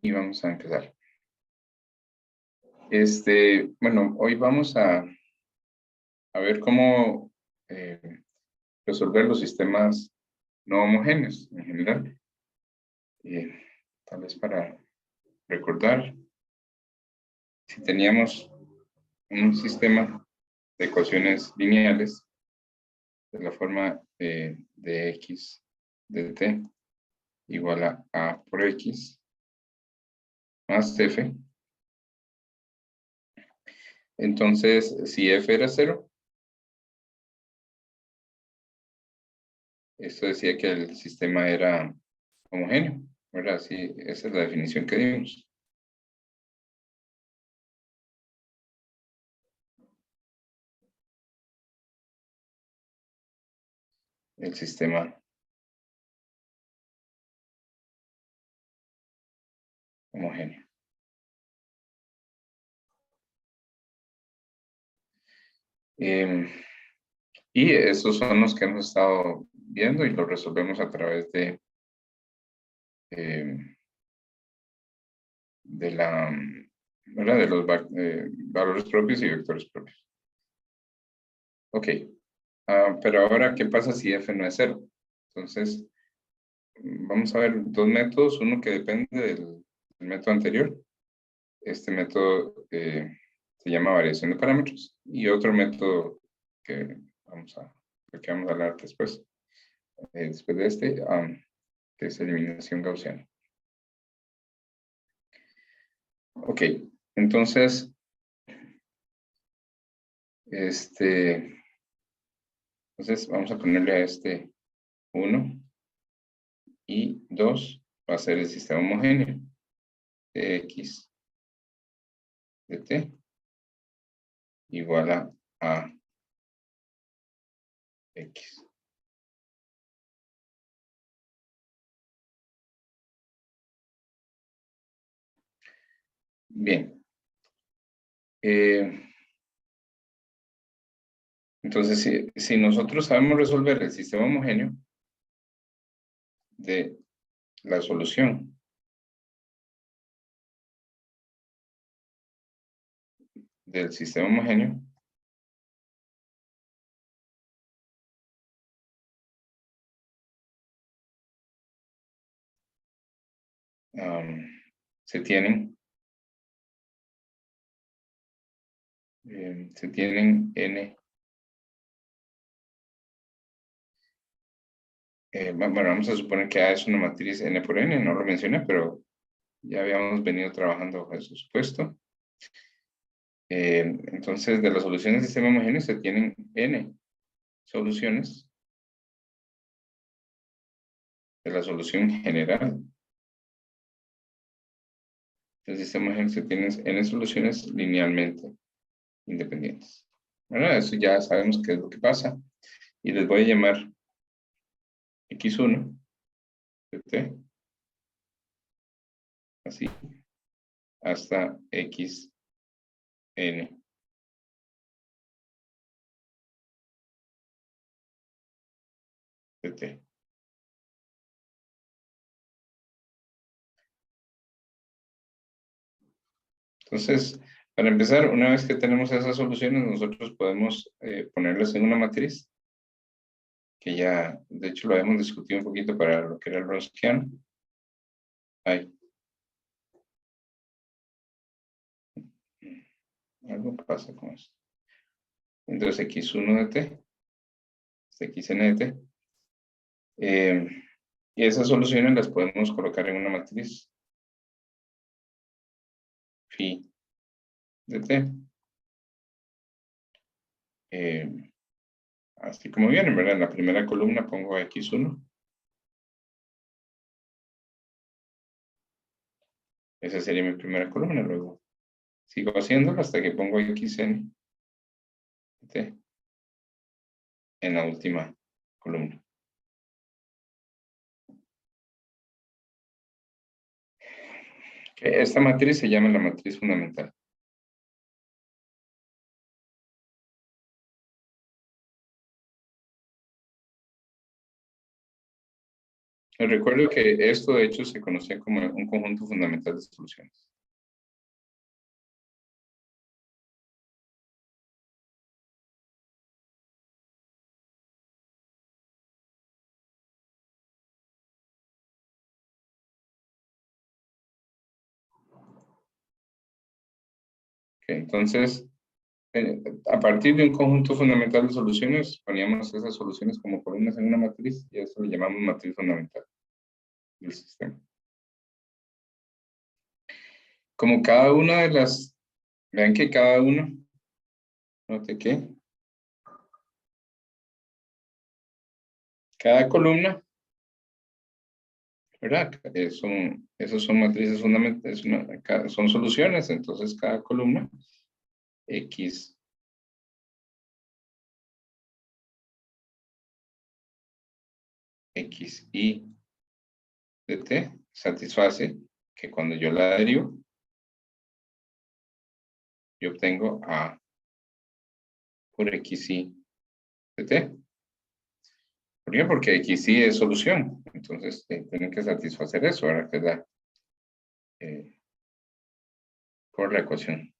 Y vamos a empezar. Bueno, hoy vamos a ver cómo resolver los sistemas no homogéneos en general. Tal vez para recordar, si teníamos un sistema de ecuaciones lineales de la forma de x de t igual a por x más f. Entonces, si f era 0, esto decía que el sistema era homogéneo, ¿verdad? Sí, esa es la definición que dimos. El sistema homogéneo. Y estos son los que hemos estado viendo y los resolvemos a través de ¿verdad? De los valores propios y vectores propios. Ok. Pero ahora, ¿qué pasa si f no es 0? Entonces, vamos a ver dos métodos. Uno que depende del método anterior. Este método se llama variación de parámetros. Y otro método que vamos a hablar después. Después de este, que es eliminación gaussiana. Ok, entonces, entonces vamos a ponerle a este 1 y 2 va a ser el sistema homogéneo de x de t igual a x. Bien. Entonces, si nosotros sabemos resolver el sistema homogéneo de la solución del sistema homogéneo, se tienen n. Bueno, vamos a suponer que A es una matriz n por n, no lo mencioné, pero ya habíamos venido trabajando bajo ese supuesto. Entonces, de las soluciones del sistema homogéneo se tienen n soluciones de la solución general del sistema homogéneo. Se tienen n soluciones linealmente independientes. Bueno, eso ya sabemos qué es lo que pasa. Y les voy a llamar x1 de t, así, hasta xn de t. Entonces, para empezar, una vez que tenemos esas soluciones, nosotros podemos ponerlas en una matriz, que ya, de hecho, lo habíamos discutido un poquito para lo que era el Wronskiano. Ahí. Algo pasa con esto. Entonces, x1 de t, xn de t. Y esas soluciones las podemos colocar en una matriz phi de t. Así como vienen, ¿verdad? En la primera columna pongo x1. Esa sería mi primera columna. Luego sigo haciéndolo hasta que pongo xn de t en la última columna. Esta matriz se llama la matriz fundamental. Les recuerdo que esto de hecho se conocía como un conjunto fundamental de soluciones. Ok, entonces, a partir de un conjunto fundamental de soluciones, poníamos esas soluciones como columnas en una matriz y a eso le llamamos matriz fundamental del sistema. Como cada una de las, vean que cada uno, note que cada columna, ¿verdad? Esos son matrices fundamentales, son soluciones, entonces cada columna, X, X, Y, de T, satisface que cuando yo la derivo, yo obtengo A por X, Y, de T. ¿Por qué? Porque X, Y es solución, entonces tienen que satisfacer eso, ahora que da por la ecuación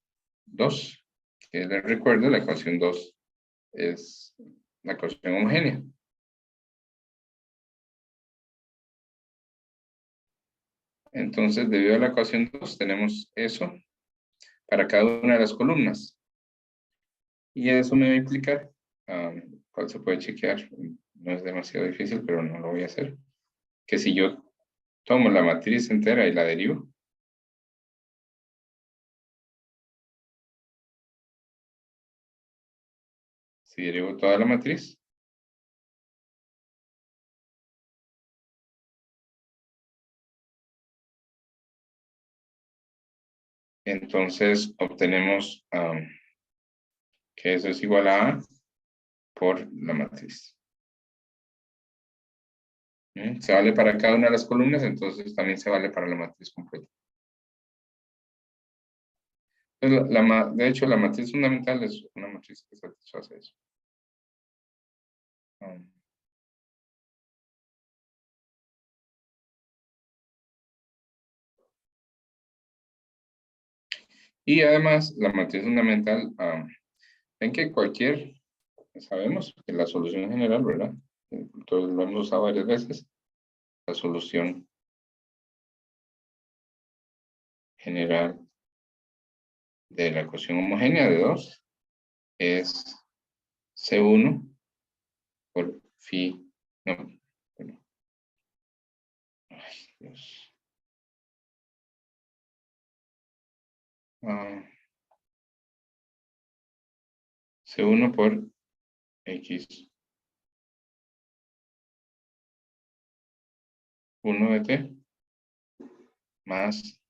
2, que les recuerdo, la ecuación 2 es la ecuación homogénea. Entonces, debido a la ecuación 2, tenemos eso para cada una de las columnas. Y eso me va a implicar, cuál se puede chequear, no es demasiado difícil, pero no lo voy a hacer, que si yo tomo la matriz entera y la derivo, si derivo toda la matriz, entonces obtenemos que eso es igual a por la matriz. Se vale para cada una de las columnas, entonces también se vale para la matriz completa. Entonces, de hecho, la matriz fundamental es una matriz que satisface eso. Y además, la matriz fundamental, ven que sabemos que la solución general, ¿verdad? Todos lo hemos usado varias veces. La solución general de la ecuación homogénea de 2 es C1 por phi, no, bueno, ay, Dios. C1 por X 1 de T más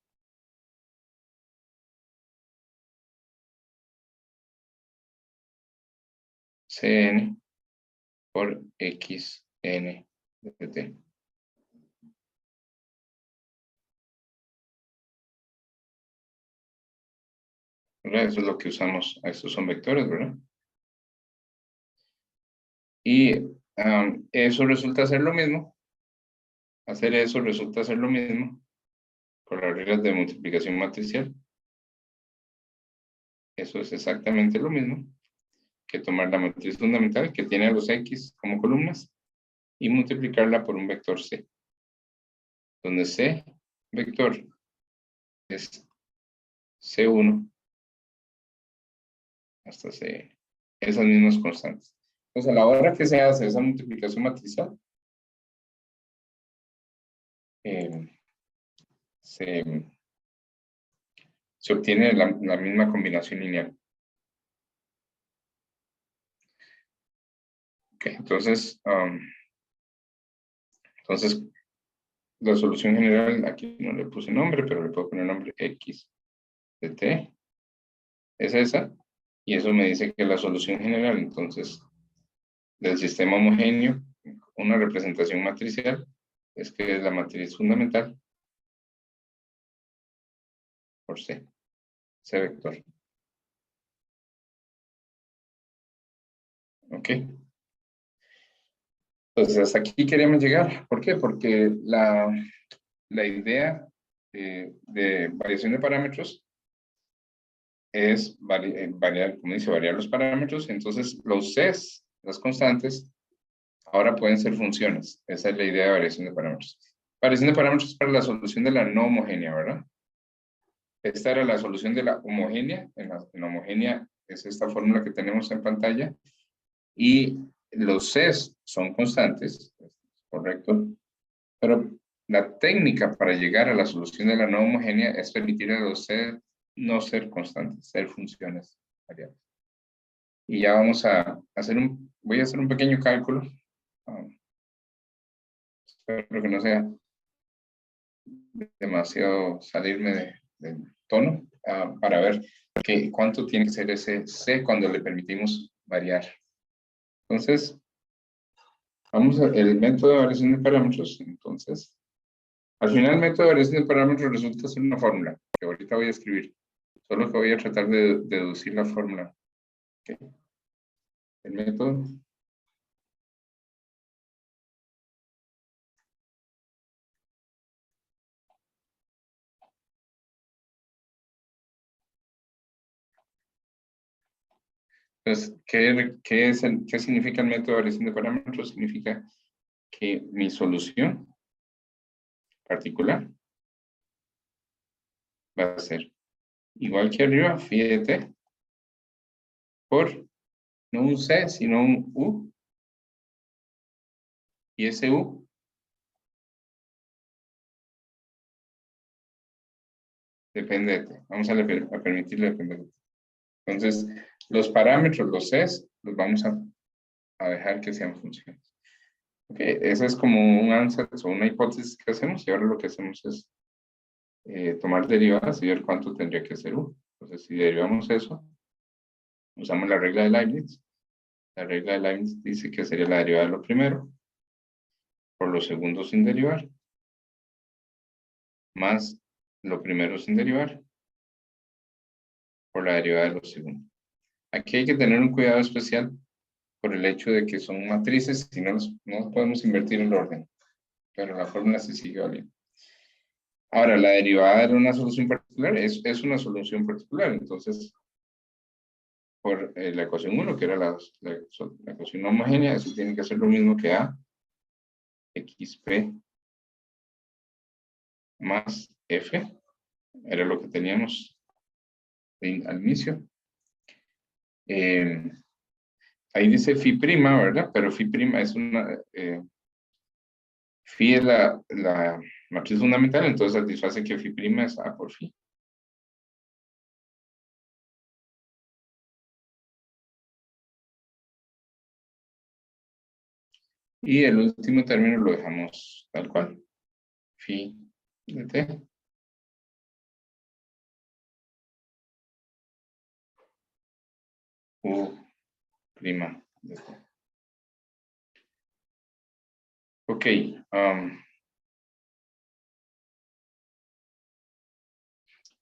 Cn por Xn de T. ¿Verdad? Eso es lo que usamos, estos son vectores, ¿verdad? Y eso resulta ser lo mismo. Hacer eso resulta ser lo mismo por las reglas de multiplicación matricial. Eso es exactamente lo mismo que tomar la matriz fundamental que tiene a los X como columnas y multiplicarla por un vector C, donde C vector es C1 hasta C, esas mismas constantes. Entonces, a la hora que se hace esa multiplicación matricial, se obtiene la misma combinación lineal. Okay, entonces, la solución general, aquí no le puse nombre, pero le puedo poner nombre X de T, es esa, y eso me dice que la solución general, entonces, del sistema homogéneo, una representación matricial, es que es la matriz fundamental por C, C vector. ¿Ok? Entonces, hasta aquí queríamos llegar. ¿Por qué? Porque la idea de variación de parámetros es variar, como dice, variar los parámetros. Entonces, los Cs, las constantes, ahora pueden ser funciones. Esa es la idea de variación de parámetros. Variación de parámetros para la solución de la no homogénea, ¿verdad? Esta era la solución de la homogénea. En la homogénea es esta fórmula que tenemos en pantalla. Y los Cs son constantes, ¿correcto? Pero la técnica para llegar a la solución de la no homogénea es permitir a los C no ser constantes, ser funciones variables. Y ya vamos a hacer voy a hacer un pequeño cálculo. Espero que no sea demasiado salirme del tono, para ver cuánto tiene que ser ese C cuando le permitimos variar. Entonces, vamos al método de variación de parámetros. Entonces, al final el método de variación de parámetros resulta ser una fórmula que ahorita voy a escribir. Solo que voy a tratar de deducir la fórmula. Okay. El método. Entonces, ¿qué significa el método de variación de parámetros? Significa que mi solución particular va a ser igual que arriba, phi de t, por no un c, sino un u. Y ese u depende de t. Vamos a permitirle depender de t. Entonces, los parámetros, los c's, los vamos a dejar que sean funciones. Ok, esa es como un answer o una hipótesis que hacemos, y ahora lo que hacemos es tomar derivadas y ver cuánto tendría que ser u. Entonces, si derivamos eso, usamos la regla de Leibniz. La regla de Leibniz dice que sería la derivada de lo primero por lo segundo sin derivar, más lo primero sin derivar por la derivada de lo segundo. Aquí hay que tener un cuidado especial por el hecho de que son matrices y no podemos invertir el orden, pero la fórmula se sigue valiendo. Ahora, la derivada de una solución particular es una solución particular, entonces por la ecuación 1, que era la ecuación homogénea, eso tiene que ser lo mismo que A, XP más F, era lo que teníamos al inicio. Ahí dice phi prima, ¿verdad? Pero phi prima es phi es la matriz fundamental, entonces satisface que phi prima es A por phi. Y el último término lo dejamos tal cual. Phi de t. U prima de t. Ok.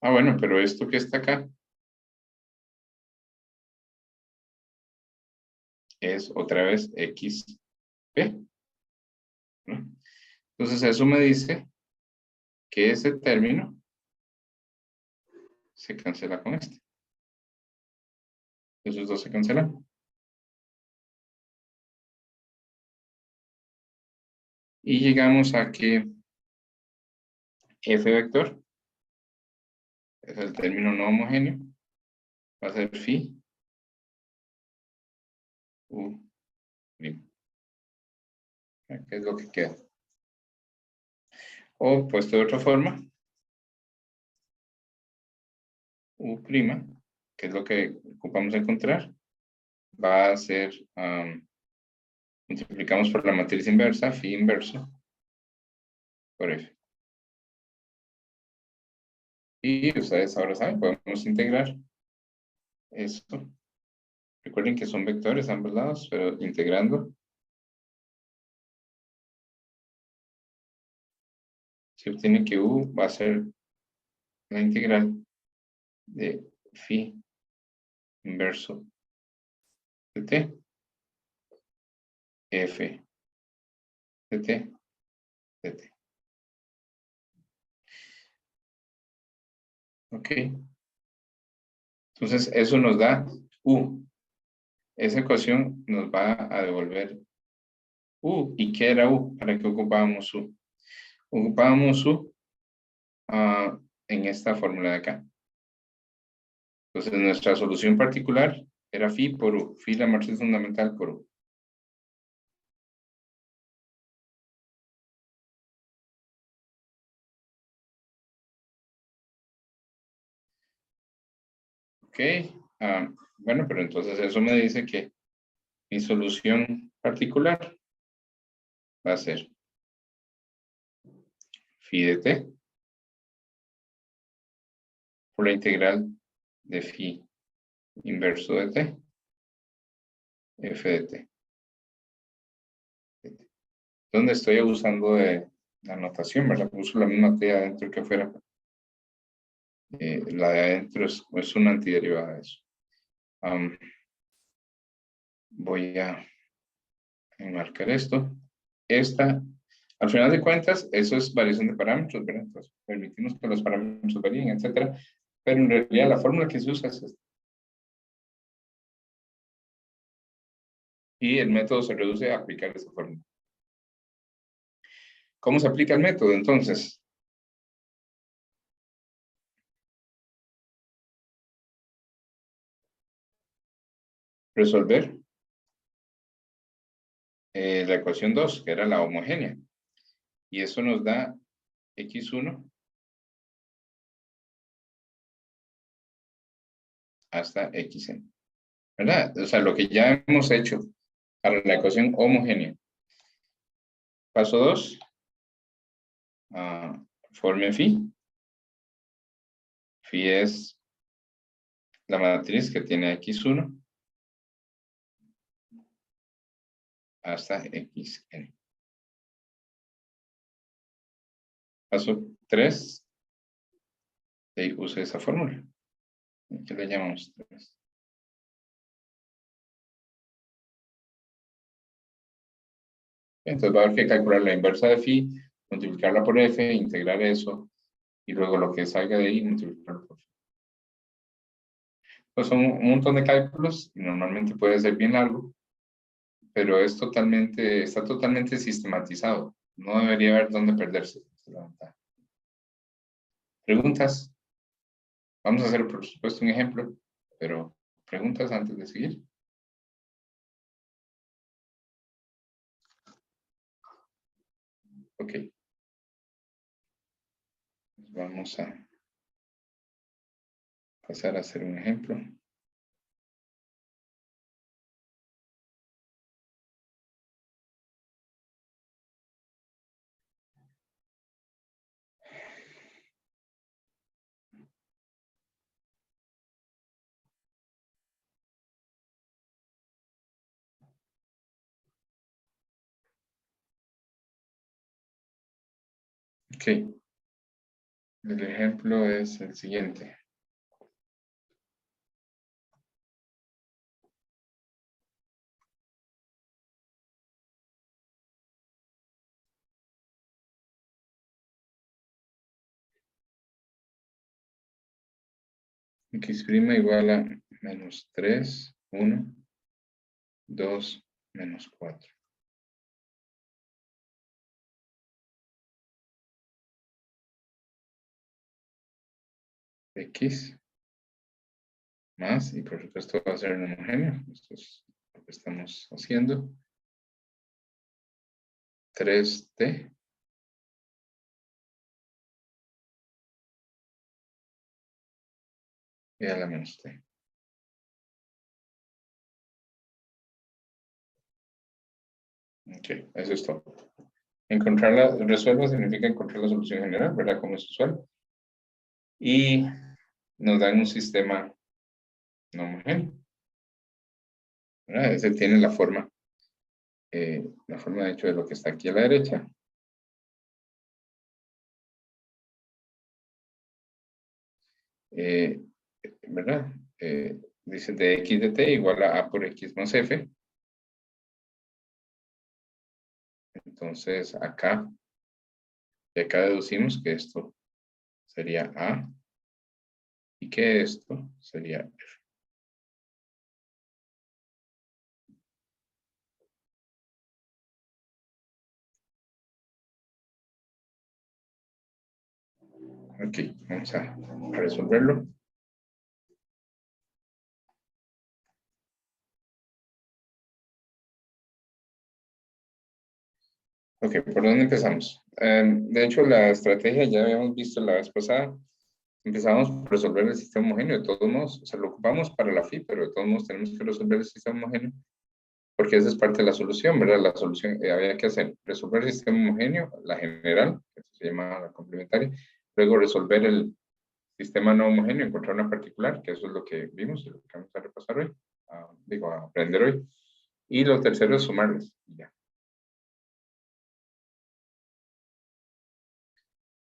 Bueno, pero esto que está acá es otra vez XP, ¿no? Entonces eso me dice que ese término se cancela con este. Esos dos se cancelan. Y llegamos a que F vector es el término no homogéneo. Va a ser phi u prima. ¿Qué es lo que queda? O puesto de otra forma, u prima, que es lo que ocupamos encontrar, va a ser, multiplicamos por la matriz inversa, phi inverso, por F. Y ustedes ahora saben, podemos integrar esto. Recuerden que son vectores a ambos lados, pero integrando se obtiene que u va a ser la integral de phi inverso de t, f de t, de t. Ok. Entonces, eso nos da u. Esa ecuación nos va a devolver u. ¿Y qué era u? ¿Para qué ocupábamos u? Ocupábamos u en esta fórmula de acá. Entonces, nuestra solución particular era phi por u. Phi la matriz fundamental por u. Ok. Bueno, pero entonces eso me dice que mi solución particular va a ser phi de t por la integral de phi inverso de t, f de t. Donde estoy abusando de la notación, ¿verdad? Uso la misma t adentro que afuera. La de adentro es una antiderivada de eso. Voy a enmarcar esto. Esta, al final de cuentas, eso es variación de parámetros, ¿verdad? Entonces, permitimos que los parámetros varíen, etcétera. Pero en realidad la fórmula que se usa es esta. Y el método se reduce a aplicar esa fórmula. ¿Cómo se aplica el método? Entonces, resolver la ecuación 2, que era la homogénea. Y eso nos da x1 hasta xn. ¿Verdad? O sea, lo que ya hemos hecho para la ecuación homogénea. Paso 2. Forme phi. Phi es la matriz que tiene x1 hasta xn. Paso 3. Use esa fórmula. ¿Qué le llamamos 3? Entonces va a haber que calcular la inversa de phi, multiplicarla por f, integrar eso, y luego lo que salga de ahí, multiplicarlo por phi. Pues son un montón de cálculos, y normalmente puede ser bien largo, pero está totalmente sistematizado. No debería haber dónde perderse. ¿Preguntas? Vamos a hacer, por supuesto, un ejemplo, pero ¿preguntas antes de seguir? Ok. Vamos a pasar a hacer un ejemplo. Ok. El ejemplo es el siguiente. X' igual a menos 3, 1, 2, menos 4. X más, y por supuesto va a ser un homogéneo. Esto es lo que estamos haciendo. 3t y a la menos t. Ok, eso es todo. Resuelva significa encontrar la solución general, ¿verdad? Como es usual. Y nos dan un sistema no homogéneo, ¿verdad? Ese tiene la forma de hecho de lo que está aquí a la derecha. ¿Verdad? Dice de x de t igual a por x más f. Entonces, acá deducimos que esto sería A y que esto sería F. Ok, vamos a resolverlo. Ok, ¿por dónde empezamos? De hecho, la estrategia ya habíamos visto la vez pasada. Empezamos por resolver el sistema homogéneo de todos modos. O sea, lo ocupamos para la FI, pero de todos modos tenemos que resolver el sistema homogéneo porque esa es parte de la solución, ¿verdad? La solución había que hacer, resolver el sistema homogéneo, la general, que se llama la complementaria, luego resolver el sistema no homogéneo, encontrar una particular, que eso es lo que vimos y lo que vamos a repasar hoy, a aprender hoy. Y lo tercero es sumarles. Ya.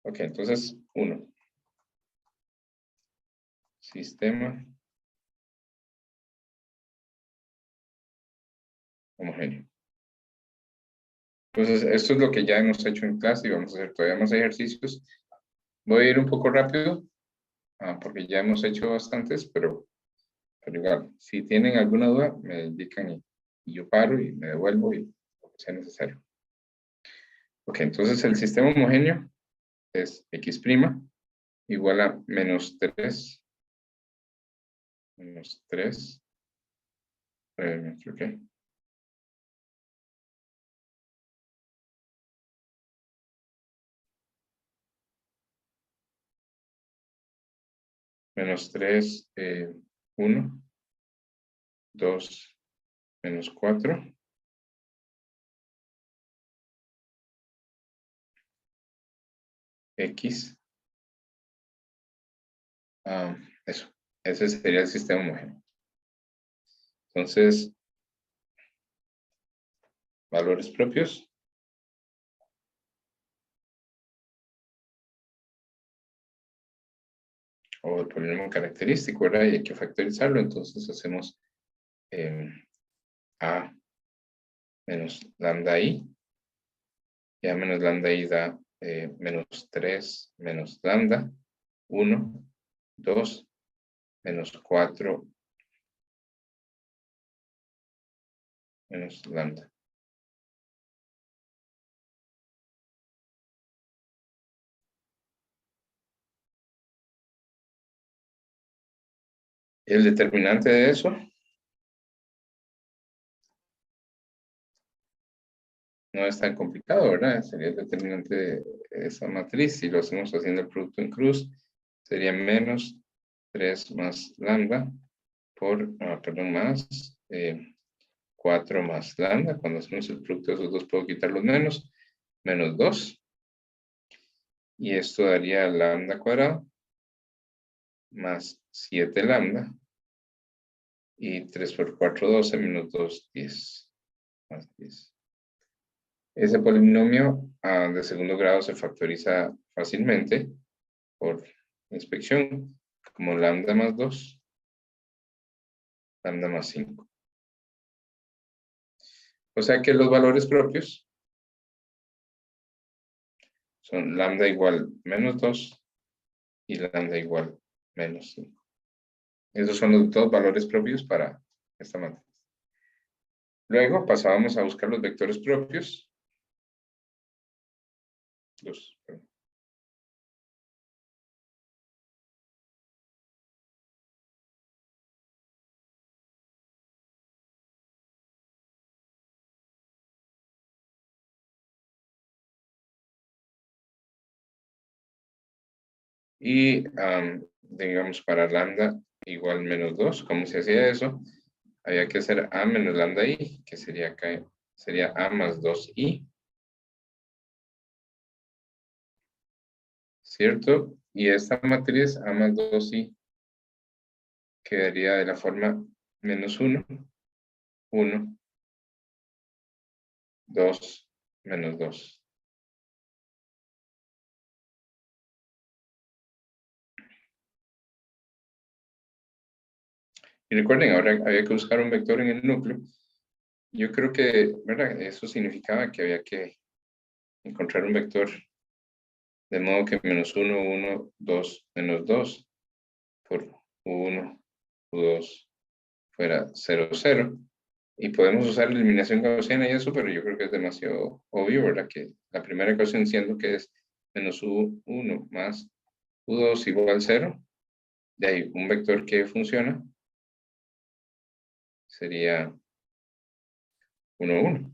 Ok, entonces, 1. Sistema homogéneo. Entonces, esto es lo que ya hemos hecho en clase y vamos a hacer todavía más ejercicios. Voy a ir un poco rápido, porque ya hemos hecho bastantes, pero igual, si tienen alguna duda, me indican y yo paro y me devuelvo y lo que sea necesario. Ok, entonces el sistema homogéneo es x' igual a menos 3, ok, menos 3, 1, 2, menos 4, x, eso, ese sería el sistema homogéneo. Entonces, valores propios. O el polinomio característico, ¿verdad? Y hay que factorizarlo, entonces hacemos a menos lambda i, y a menos lambda i da menos 3 menos lambda, 1, 2, menos 4, menos lambda. El determinante de eso no es tan complicado, ¿verdad? Sería el determinante de esa matriz. Si lo hacemos haciendo el producto en cruz, sería menos 3 más lambda por, perdón, más 4 más lambda. Cuando hacemos el producto de esos dos, puedo quitar los menos 2. Y esto daría lambda cuadrado más 7 lambda. Y 3 por 4, 12, menos 2, 10. Más 10. Ese polinomio de segundo grado se factoriza fácilmente por inspección, como lambda más 2, lambda más 5. O sea que los valores propios son lambda igual menos 2 y lambda igual menos 5. Esos son los dos valores propios para esta matriz. Luego pasábamos a buscar los vectores propios. Perdón. Y digamos para lambda igual menos 2, ¿cómo se hacía eso? Había que hacer a menos lambda i, que sería acá, sería a más 2i. ¿Cierto? Y esta matriz a más 2i quedaría de la forma menos 1, 1, 2, menos 2. Y recuerden, ahora había que buscar un vector en el núcleo. Yo creo que, ¿verdad? Eso significaba que había que encontrar un vector de modo que menos 1, 1, 2, menos 2 por U1, U2 fuera 0, 0. Y podemos usar la eliminación gaussiana y eso, pero yo creo que es demasiado obvio, ¿verdad? Que la primera ecuación siendo que es menos U1 más U2 igual 0. De ahí un vector que funciona sería 1, 1.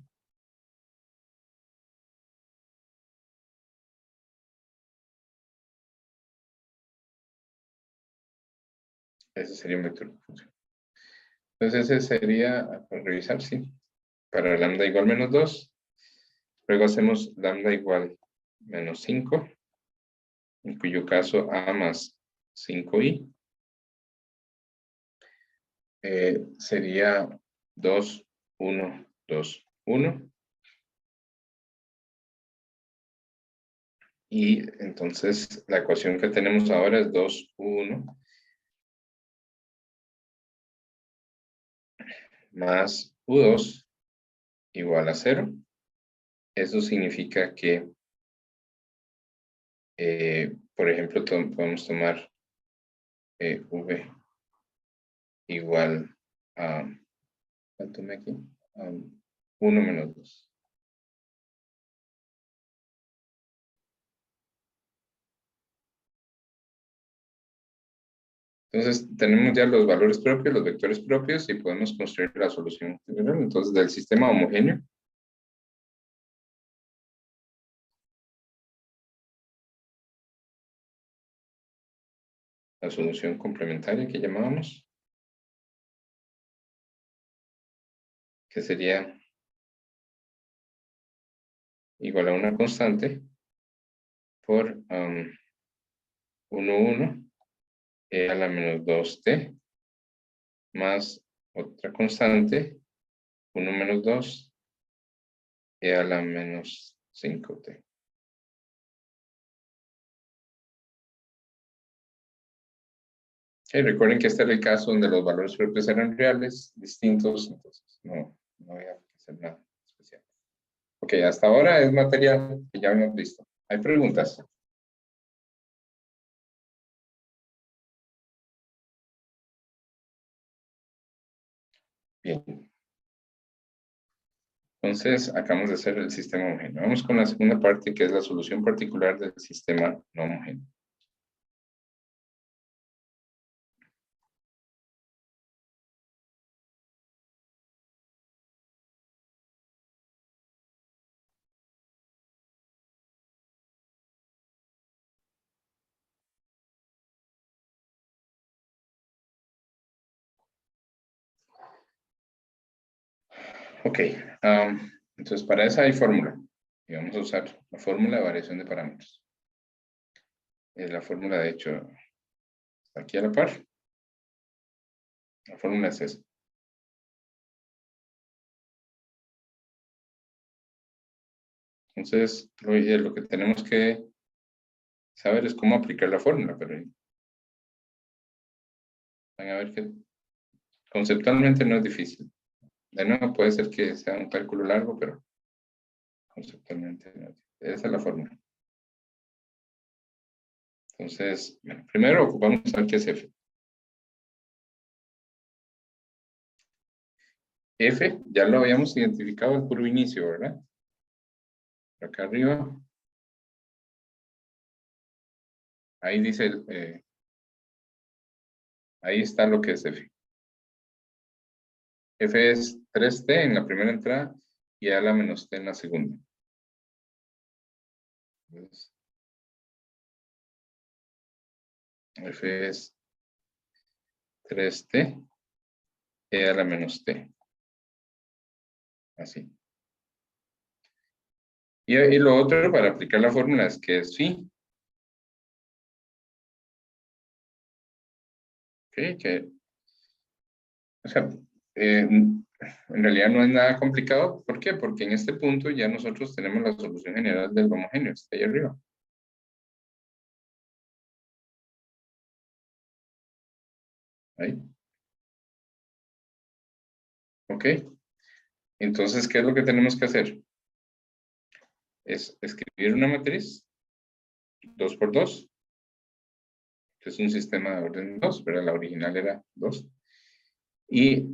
Ese sería un vector que funciona. Entonces ese sería, para revisar, sí. Para lambda igual menos 2. Luego hacemos lambda igual menos 5, en cuyo caso a más 5i sería 2, 1, 2, 1. Y entonces la ecuación que tenemos ahora es 2, 1 más U2 igual a 0. Eso significa que, por ejemplo, podemos tomar V igual a, ¿cuánto tomé aquí? 1 menos 2. Entonces, tenemos ya los valores propios, los vectores propios, y podemos construir la solución general. Entonces, del sistema homogéneo, la solución complementaria que llamábamos, que sería igual a una constante por 1, 1, a la menos 2t, más otra constante, 1 menos 2, a la menos 5t. Recuerden que este era el caso donde los valores propios eran reales, distintos, entonces no había que hacer nada especial. Ok, hasta ahora es material que ya hemos visto. ¿Hay preguntas? Bien. Entonces, acabamos de hacer el sistema homogéneo. Vamos con la segunda parte, que es la solución particular del sistema no homogéneo. Ok, entonces para esa hay fórmula. Y vamos a usar la fórmula de variación de parámetros. La fórmula, de hecho, está aquí a la par. La fórmula es esa. Entonces, lo que tenemos que saber es cómo aplicar la fórmula, pero van a ver que conceptualmente no es difícil. De nuevo, puede ser que sea un cálculo largo, pero conceptualmente no es difícil. Esa es la fórmula. Entonces, bueno, primero vamos a ver qué es F. F ya lo habíamos identificado al puro inicio, ¿verdad? Acá arriba. Ahí dice, ahí está lo que es F. F es 3t en la primera entrada y a la menos t en la segunda. Entonces, F es 3t a la menos t. Así. Y lo otro para aplicar la fórmula es que es phi. ¿Ok? O sea, en realidad no es nada complicado. ¿Por qué? Porque en este punto ya nosotros tenemos la solución general del homogéneo. Está ahí arriba. Ahí. ¿Ok? Entonces, ¿qué es lo que tenemos que hacer? es escribir una matriz 2 por 2. Es un sistema de orden 2, pero la original era 2. Y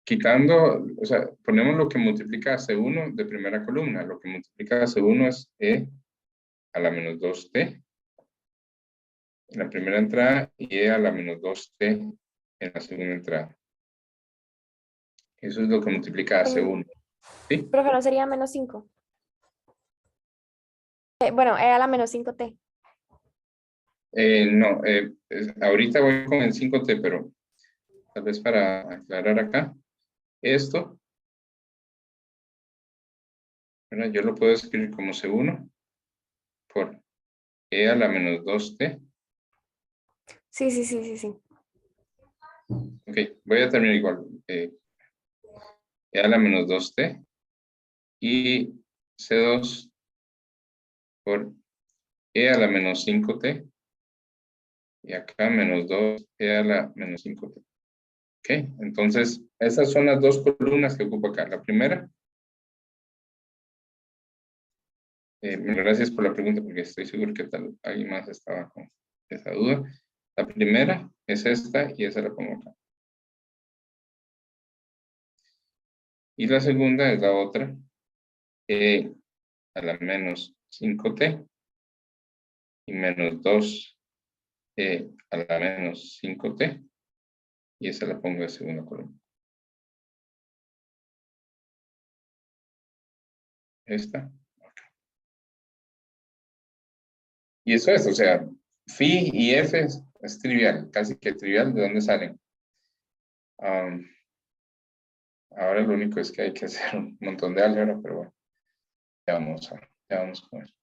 quitando, o sea, ponemos lo que multiplica a C1 de primera columna. Lo que multiplica a C1 es E a la menos 2T en la primera entrada y E a la menos 2T en la segunda entrada. Eso es lo que multiplica a C1. ¿Sí? Profe, no sería menos 5. Bueno, era la menos 5T. No, ahorita voy con el 5T, pero tal vez para aclarar acá, esto, ¿verdad? Yo lo puedo escribir como C1 por E a la menos 2T. Sí. Ok, voy a terminar igual. E a la menos 2T y C2 por E a la menos 5T y acá menos 2 E a la menos 5T. Ok, entonces esas son las dos columnas que ocupo acá. La primera, gracias por la pregunta porque estoy seguro que alguien más estaba con esa duda. La primera es esta y esa la pongo acá. Y la segunda es la otra, E a la menos 5T y menos 2 E a la menos 5T. Y esa la pongo de segunda columna. Esta. Y eso es, o sea, phi y f es trivial, casi que trivial de dónde salen. Ahora lo único es que hay que hacer un montón de álgebra, pero bueno, ya vamos con eso.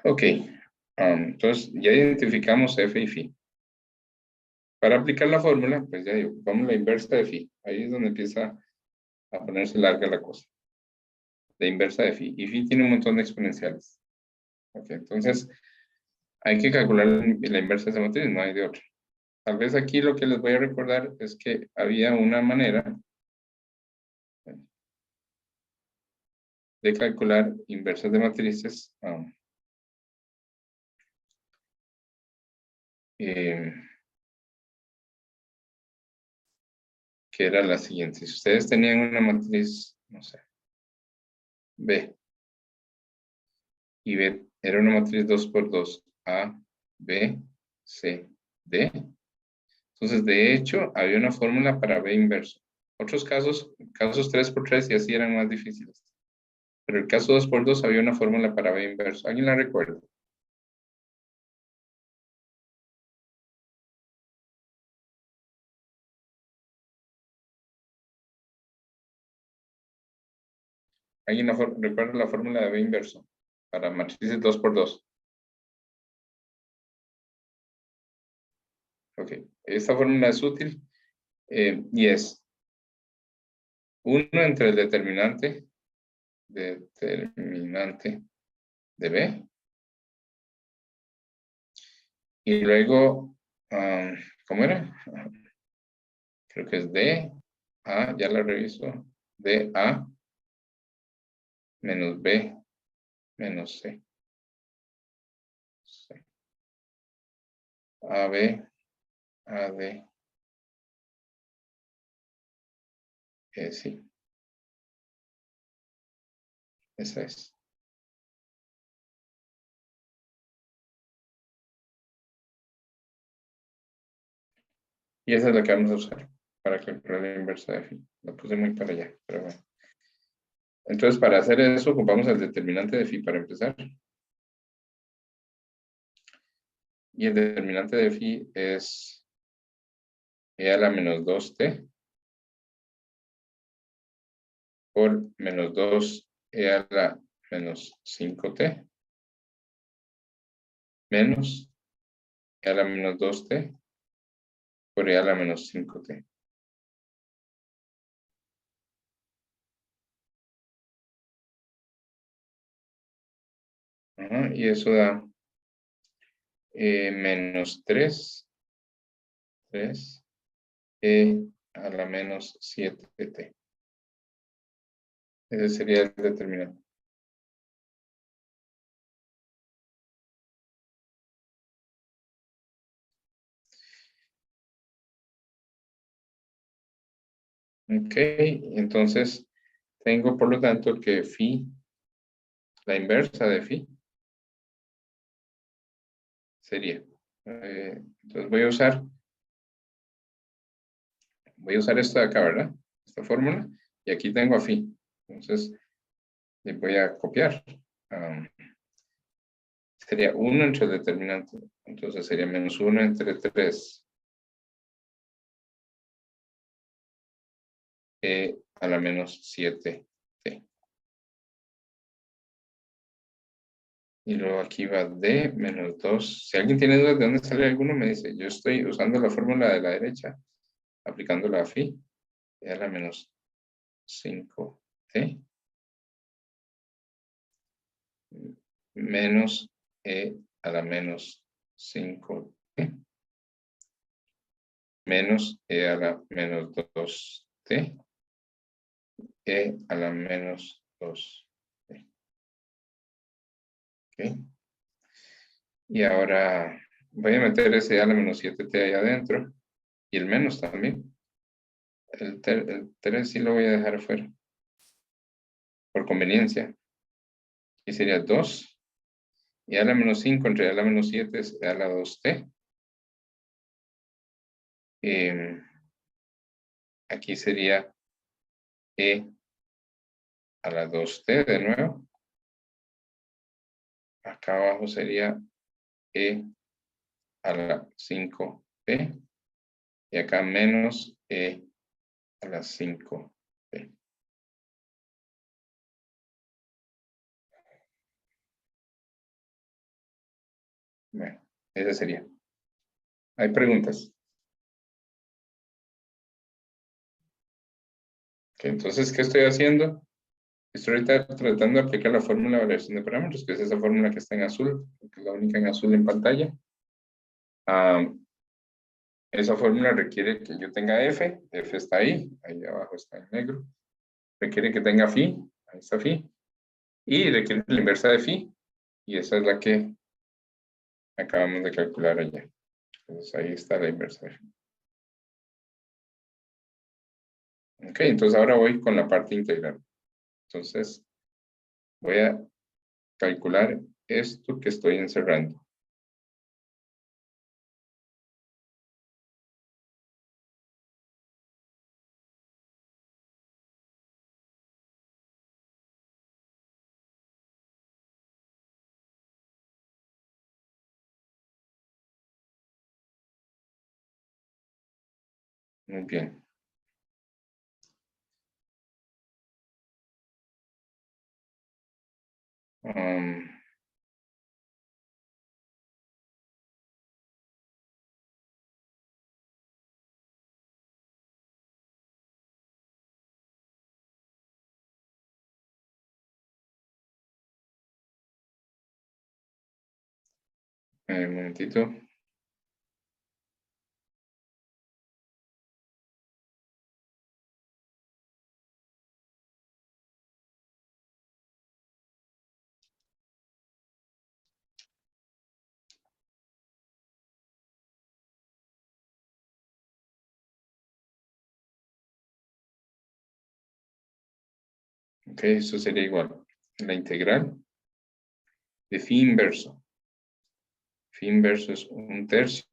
Ok, entonces ya identificamos f y phi. Para aplicar la fórmula, pues ya digo, vamos a la inversa de phi. Ahí es donde empieza a ponerse larga la cosa. La inversa de phi. Y phi tiene un montón de exponenciales. Ok, entonces hay que calcular la inversa de esa matriz, no hay de otra. Tal vez aquí lo que les voy a recordar es que había una manera de calcular inversas de matrices que era la siguiente. Si ustedes tenían una matriz, no sé, B, y B era una matriz 2 por 2, A, B, C, D. Entonces, de hecho, había una fórmula para B inverso. Otros casos 3 por 3 y así eran más difíciles. Pero el caso 2 por 2 había una fórmula para B inverso. ¿Alguien la recuerda? ¿Alguien recuerda la fórmula de B inverso? Para matrices 2 por 2. Ok, esta fórmula es útil y es 1 entre el determinante de B y luego, ¿cómo era? Creo que es D, A, ya la reviso, D, A, menos B, menos C. A, B, A, D, sí, esa es. Y esa es la que vamos a usar para calcular la inversa de phi. La puse muy para allá, pero bueno. Entonces, para hacer eso, ocupamos el determinante de phi para empezar. Y el determinante de phi es E a la menos 2t por menos 2 E a la menos 5t menos E a la menos 2t por E a la menos 5t. Y eso da menos 3 E a la menos 7t. Ese sería el determinante. Ok, entonces tengo por lo tanto que phi, la inversa de phi, sería. Entonces voy a usar esto de acá, ¿verdad? Esta fórmula. Y aquí tengo a phi. Entonces, le voy a copiar. Sería 1 entre el determinante. Entonces sería menos 1 entre 3. A la menos 7t. Y luego aquí va d menos 2. Si alguien tiene dudas de dónde sale alguno, me dice. Yo estoy usando la fórmula de la derecha, aplicándola a phi. E a la menos 5t. Menos e a la menos 5t. Menos e a la menos 2t. E a la menos 2. ¿Ok? Y ahora voy a meter ese a la menos 7t ahí adentro. Y el menos también. El 3 sí lo voy a dejar afuera. Por conveniencia. Y sería 2. Y a la menos 5 entre a la menos 7 es a la 2t. Aquí sería e a la 2t de nuevo. Acá abajo sería e a la 5t. Y acá menos e a la 5t. Bueno, ese sería. ¿Hay preguntas? Entonces, ¿qué estoy haciendo? Estoy ahorita tratando de aplicar la fórmula de variación de parámetros, que es esa fórmula que está en azul, que es la única en azul en pantalla. Esa fórmula requiere que yo tenga f está ahí abajo está en negro. Requiere que tenga phi, ahí está phi. Y requiere la inversa de phi, y esa es la que acabamos de calcular allá. Entonces ahí está la inversa de phi. Ok, entonces ahora voy con la parte integral. Entonces voy a calcular esto que estoy encerrando. Muy bien. Un momentito. Ok, eso sería igual. La integral de phi inverso. Phi inverso es 1/3.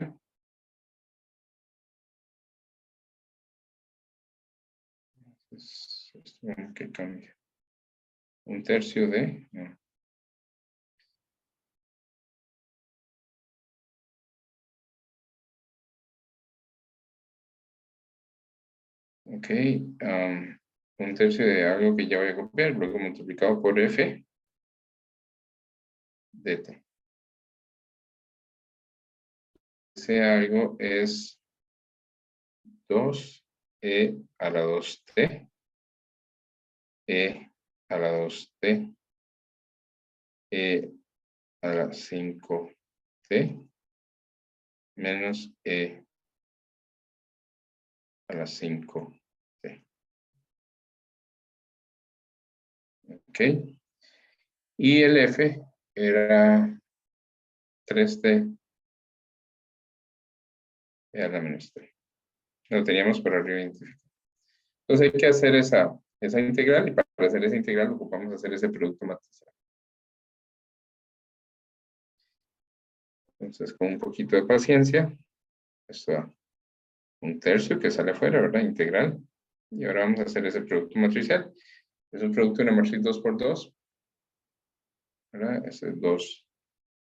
Que cambia. 1/3 de... No. Ok. 1/3 de algo que ya voy a copiar, luego multiplicado por f de t. Ese algo es 2e a la 2t. E a la 2t. E a la 5t. Menos e a la 5t. Ok. Y el F era 3t e a la menos 3. Lo teníamos por arriba identificado. Entonces hay que hacer esa integral y para hacer esa integral ocupamos hacer ese producto matricial. Entonces con un poquito de paciencia, esto da 1/3 que sale afuera, ¿verdad? Integral. Y ahora vamos a hacer ese producto matricial. Es un producto de una matriz 2 por 2, ¿verdad? Ese es 2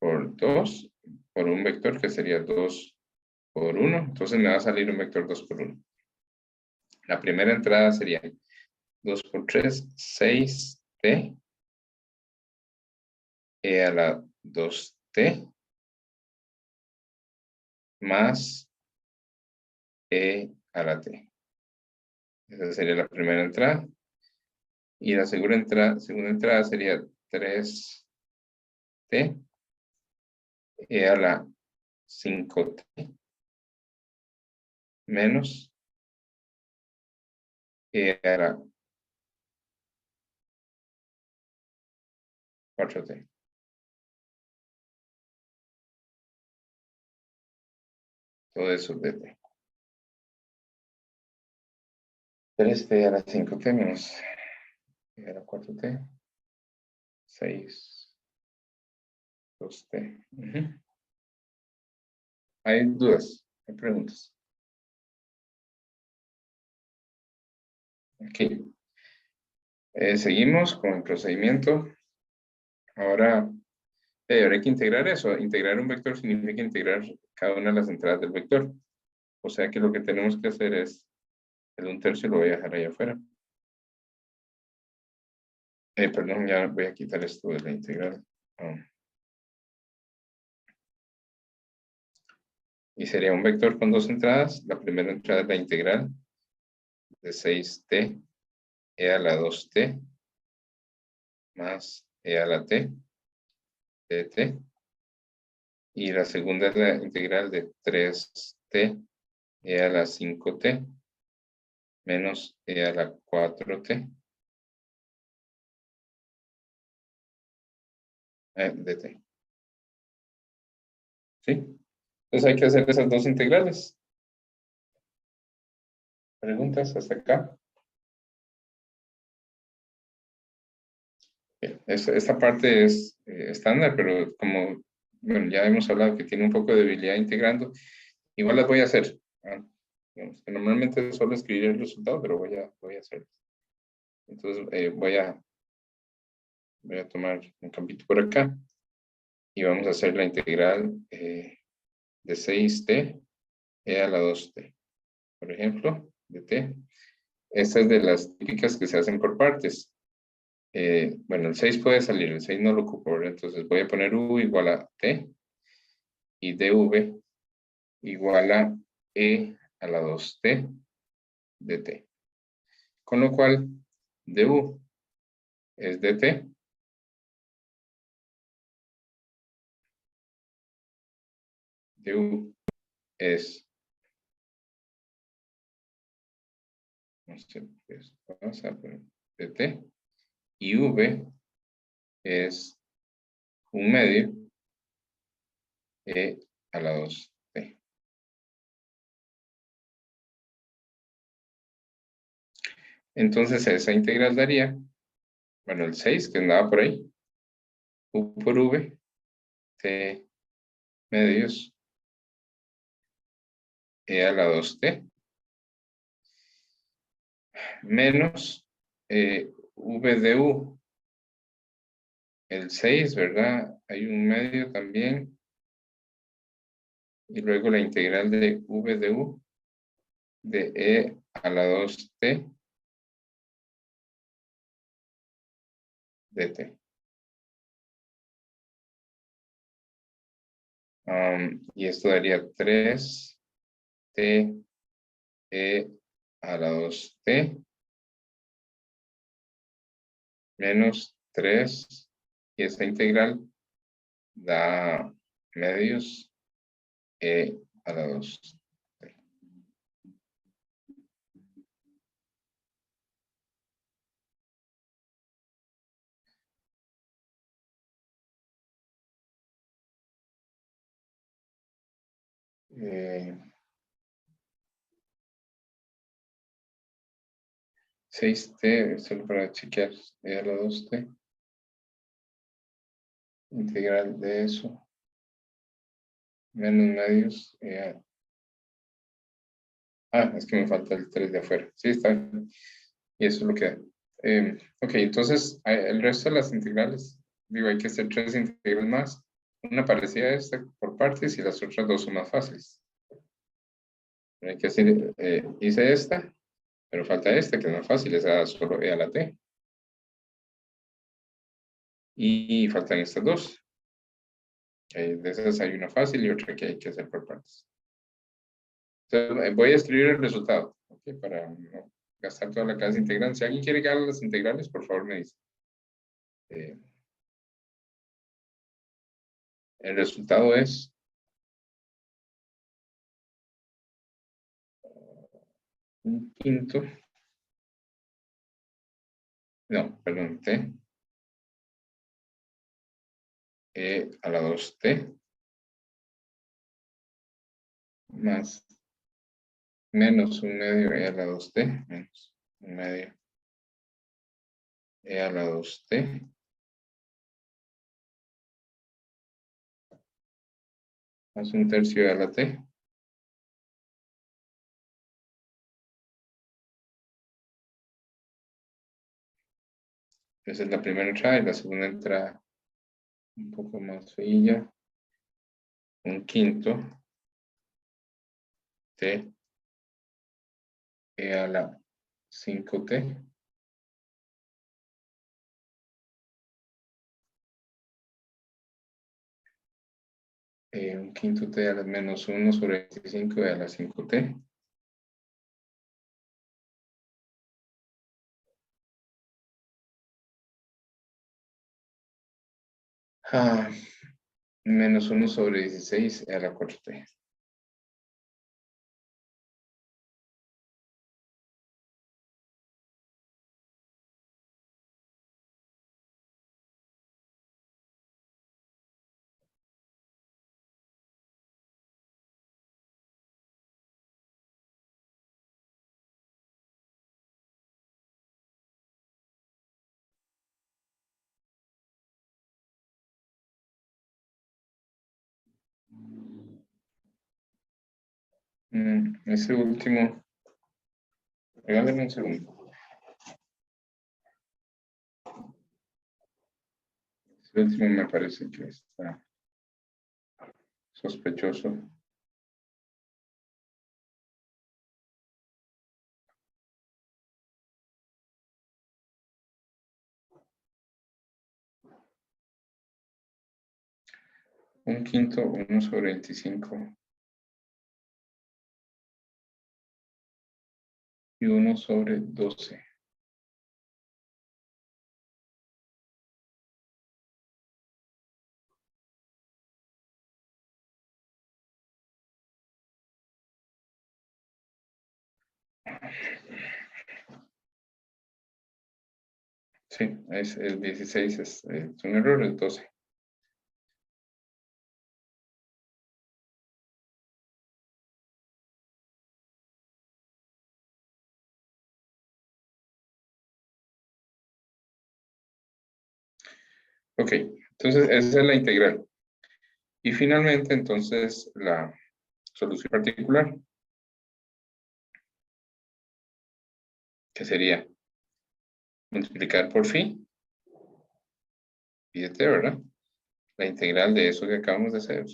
por 2 por un vector que sería 2 por 1. Entonces me va a salir un vector 2 por 1. La primera entrada sería 2 por 3, 6t e a la 2t más e a la t. Esa sería la primera entrada. Y la segunda entrada sería 3t e a la 5t menos e a la 4t. Todo eso de t. 3t a la 5t menos e a la 4t. 6. 2t. ¿Hay dudas? ¿Hay preguntas? Ok. Seguimos con el procedimiento. Ahora hay que integrar eso. Integrar un vector significa integrar cada una de las entradas del vector. O sea que lo que tenemos que hacer es, el 1/3 lo voy a dejar ahí afuera. Perdón, ya voy a quitar esto de la integral. Y sería un vector con dos entradas. La primera entrada es la integral de 6t e a la 2t más e a la t de t. Y la segunda es la integral de 3t e a la 5t menos e a la 4t de t. ¿Sí? Entonces hay que hacer esas dos integrales. ¿Preguntas hasta acá? Bien, esta parte es estándar, pero como bueno, ya hemos hablado que tiene un poco de debilidad integrando, igual las voy a hacer. Digamos que normalmente solo escribir el resultado, pero voy a hacer. Entonces voy a tomar un campito por acá y vamos a hacer la integral de 6t e a la 2t, por ejemplo, de t. Esta es de las típicas que se hacen por partes. Bueno, el 6 puede salir, el 6 no lo ocupo, ¿verdad? Entonces voy a poner u igual a t y dv igual a e a la 2t de t. Con lo cual, du es dt du es, no sé qué pasa, pero dt, y v es un medio e a la 2t. Entonces esa integral daría, bueno, el 6 que andaba por ahí, u por v, t medios e a la 2t, menos v de u, el 6, ¿verdad? Hay un medio también, y luego la integral de v de u de e a la 2t dt. Y esto daría 3t e a la 2t menos 3, y esta integral da medios e a la 2. Eh, 6t, solo para chequear, e a la 2t. Integral de eso. Menos medios. Es que me falta el 3 de afuera. Sí, está bien. Y eso es lo que da. Ok, entonces el resto de las integrales, digo, hay que hacer 3 integrales más. Una parecida a esta por partes y las otras 2 son más fáciles. Hay que hacer, hice esta, pero falta esta, que es más fácil, esa solo e a la t. Y faltan estas dos. De esas hay una fácil y otra que hay que hacer por partes. Entonces, voy a escribir el resultado, ¿ok? Para no gastar toda la clase integral. Si alguien quiere que haga las integrales, por favor me dice. El resultado es un quinto. No, perdón, t. A la 2t más menos un medio e a la 2t menos un medio e a la 2t más un tercio e a la t. Esa es la primera entrada y la segunda entrada un poco más feilla. Un quinto t e a la 5t un quinto t a la menos 1 sobre 25 e a la 5t. Menos 1 sobre 16 e a la 4t. Ese último, regálame un segundo. Ese último me parece que está sospechoso. Un quinto, 1 sobre 25. Y 1 sobre 12. Sí, es el 16, es un error, es 12. Ok, entonces esa es la integral. Y finalmente, entonces, la solución particular, que sería multiplicar por phi, fíjate, ¿verdad? La integral de eso que acabamos de hacer.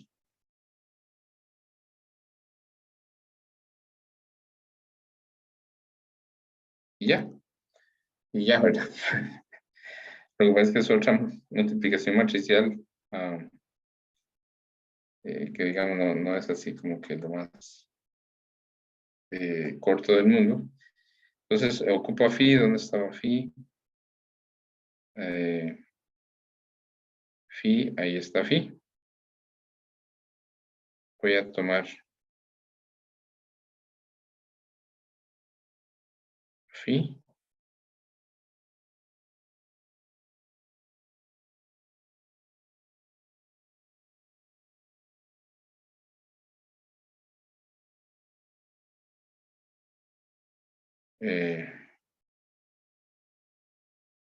Y ya, ¿verdad? Lo que pasa es que es otra multiplicación matricial que digamos no es así como que lo más corto del mundo. Entonces, ocupa phi, ¿dónde estaba phi? Phi, ahí está phi. Voy a tomar phi.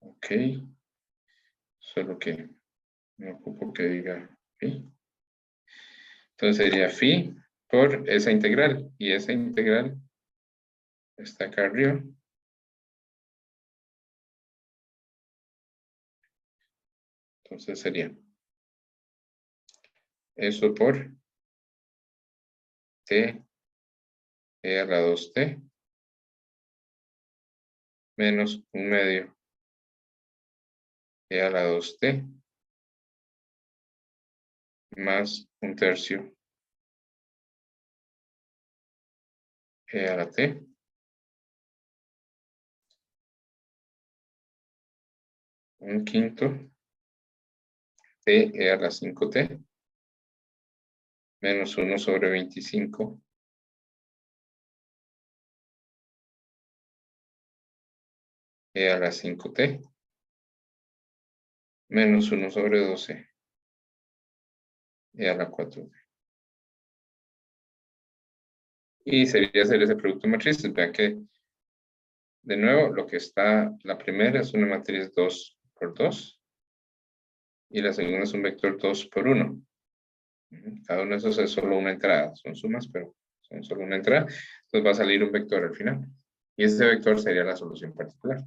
Ok. Solo que no ocupo que diga phi. Entonces sería phi por esa integral. Y esa integral está acá arriba. Entonces sería eso por t e a la 2t menos 1/2 e a la 2t más 1/3 e a la t un quinto t e a la 5t menos 1 sobre 25 e a la 5t menos 1 sobre 12 e a la 4t. Y sería hacer ese producto de matrices. Vean que, de nuevo, lo que está, la primera es una matriz 2 por 2 y la segunda es un vector 2 por 1. Cada uno de esos es solo una entrada, son sumas, pero son solo una entrada. Entonces va a salir un vector al final. Y ese vector sería la solución particular.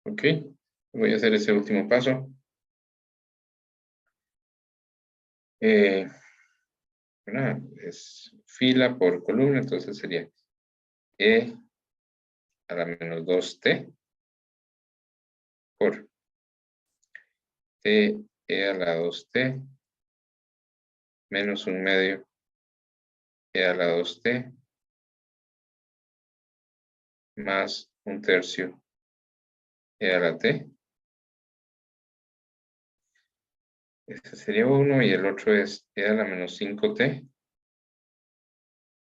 Ok, voy a hacer ese último paso. ¿Verdad? Es fila por columna, entonces sería E a la menos 2t por t e a la 2t menos 1/2 e a la 2t más 1/3 e a la t. Este sería uno y el otro es e a la menos 5t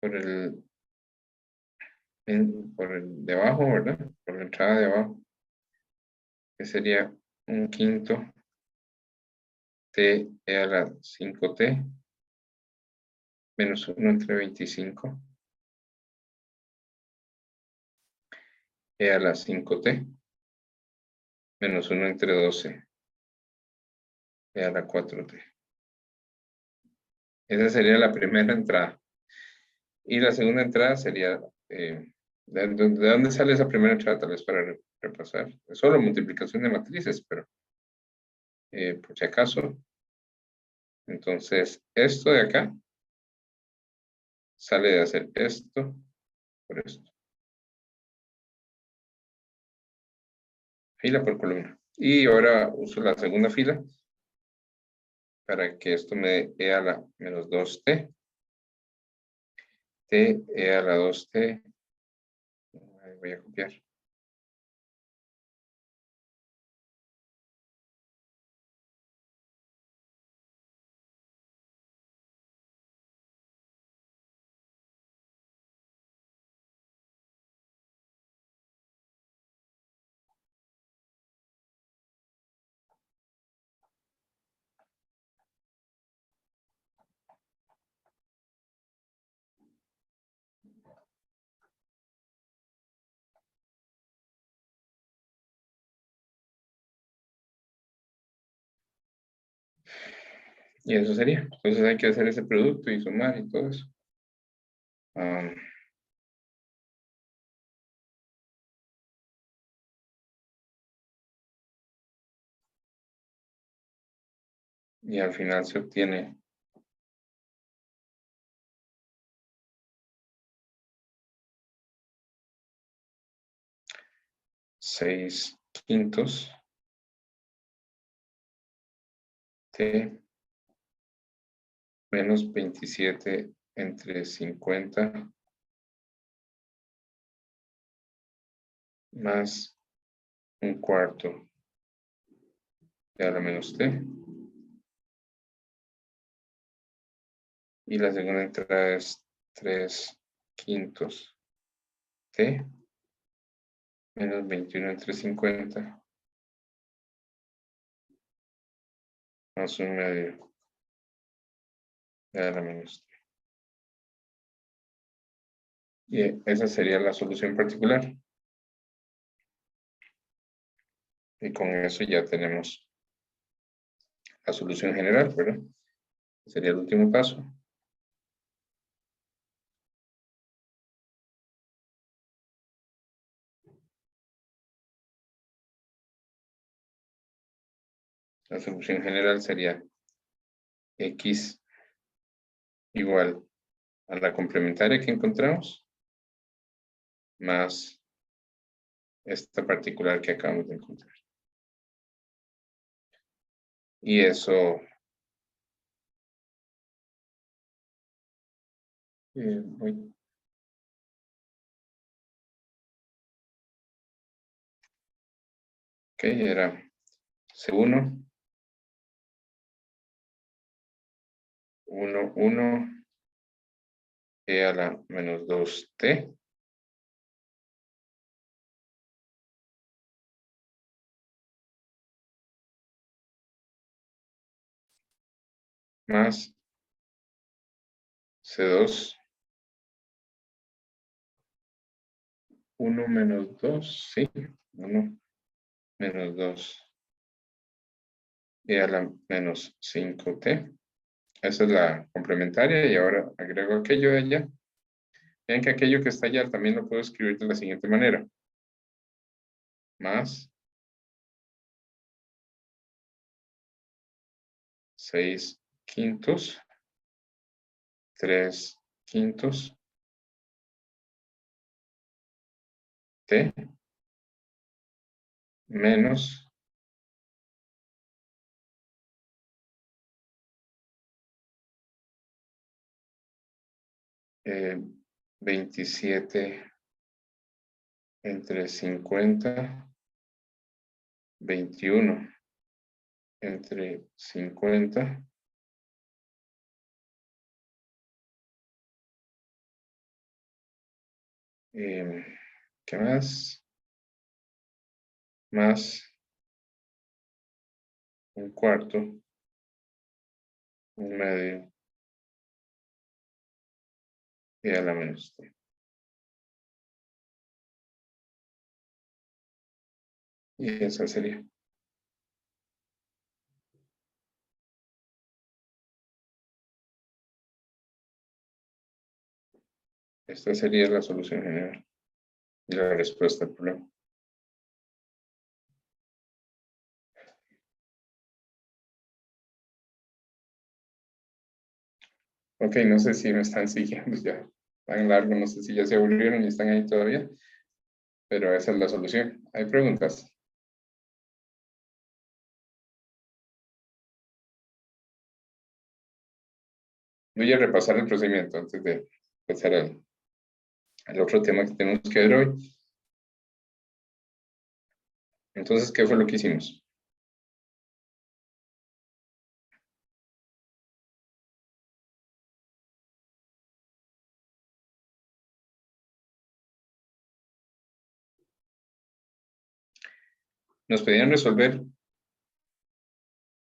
por por el de abajo, ¿verdad? Por la entrada de abajo, que sería un quinto t e a la 5t menos 1 entre 25 e a la 5t menos 1 entre 12 e a la 4t. Esa sería la primera entrada. Y la segunda entrada sería, ¿de dónde sale esa primera entrada? Tal vez para repasar. Es solo multiplicación de matrices, pero por si acaso. Entonces, esto de acá sale de hacer esto por esto. Fila por columna. Y ahora uso la segunda fila para que esto me dé e a la menos 2t. T e a la 2t. Voy a copiar. Y eso sería. Entonces hay que hacer ese producto y sumar y todo eso. Y al final se obtiene 6/5 t menos 27 entre 50 más 1/4 de a la menos t. Y la segunda entrada es 3/5 t menos 21 entre 50 más 1/2 e a la menos t. Y esa sería la solución particular. Y con eso ya tenemos la solución general, ¿verdad? Sería el último paso. La solución general sería X igual a la complementaria que encontramos más esta particular que acabamos de encontrar. Y eso voy. Ok, era C1, 1 e a la menos 2t más C2, 1 menos 2, sí, 1 menos 2 e a la menos 5t. Esa es la complementaria y ahora agrego aquello de allá. Vean que aquello que está allá también lo puedo escribir de la siguiente manera. Más 6 quintos, 3 quintos, t, menos 27 entre 50, 21 entre 50, ¿qué más? Más un cuarto, un medio y a la menos t. Y esa sería. Esta sería la solución general y la respuesta al problema. Ok, no sé si me están siguiendo ya tan largo, no sé si ya se aburrieron y están ahí todavía, pero esa es la solución. ¿Hay preguntas? Voy a repasar el procedimiento antes de pasar al otro tema que tenemos que ver hoy. Entonces, ¿qué fue lo que hicimos? Nos pedían resolver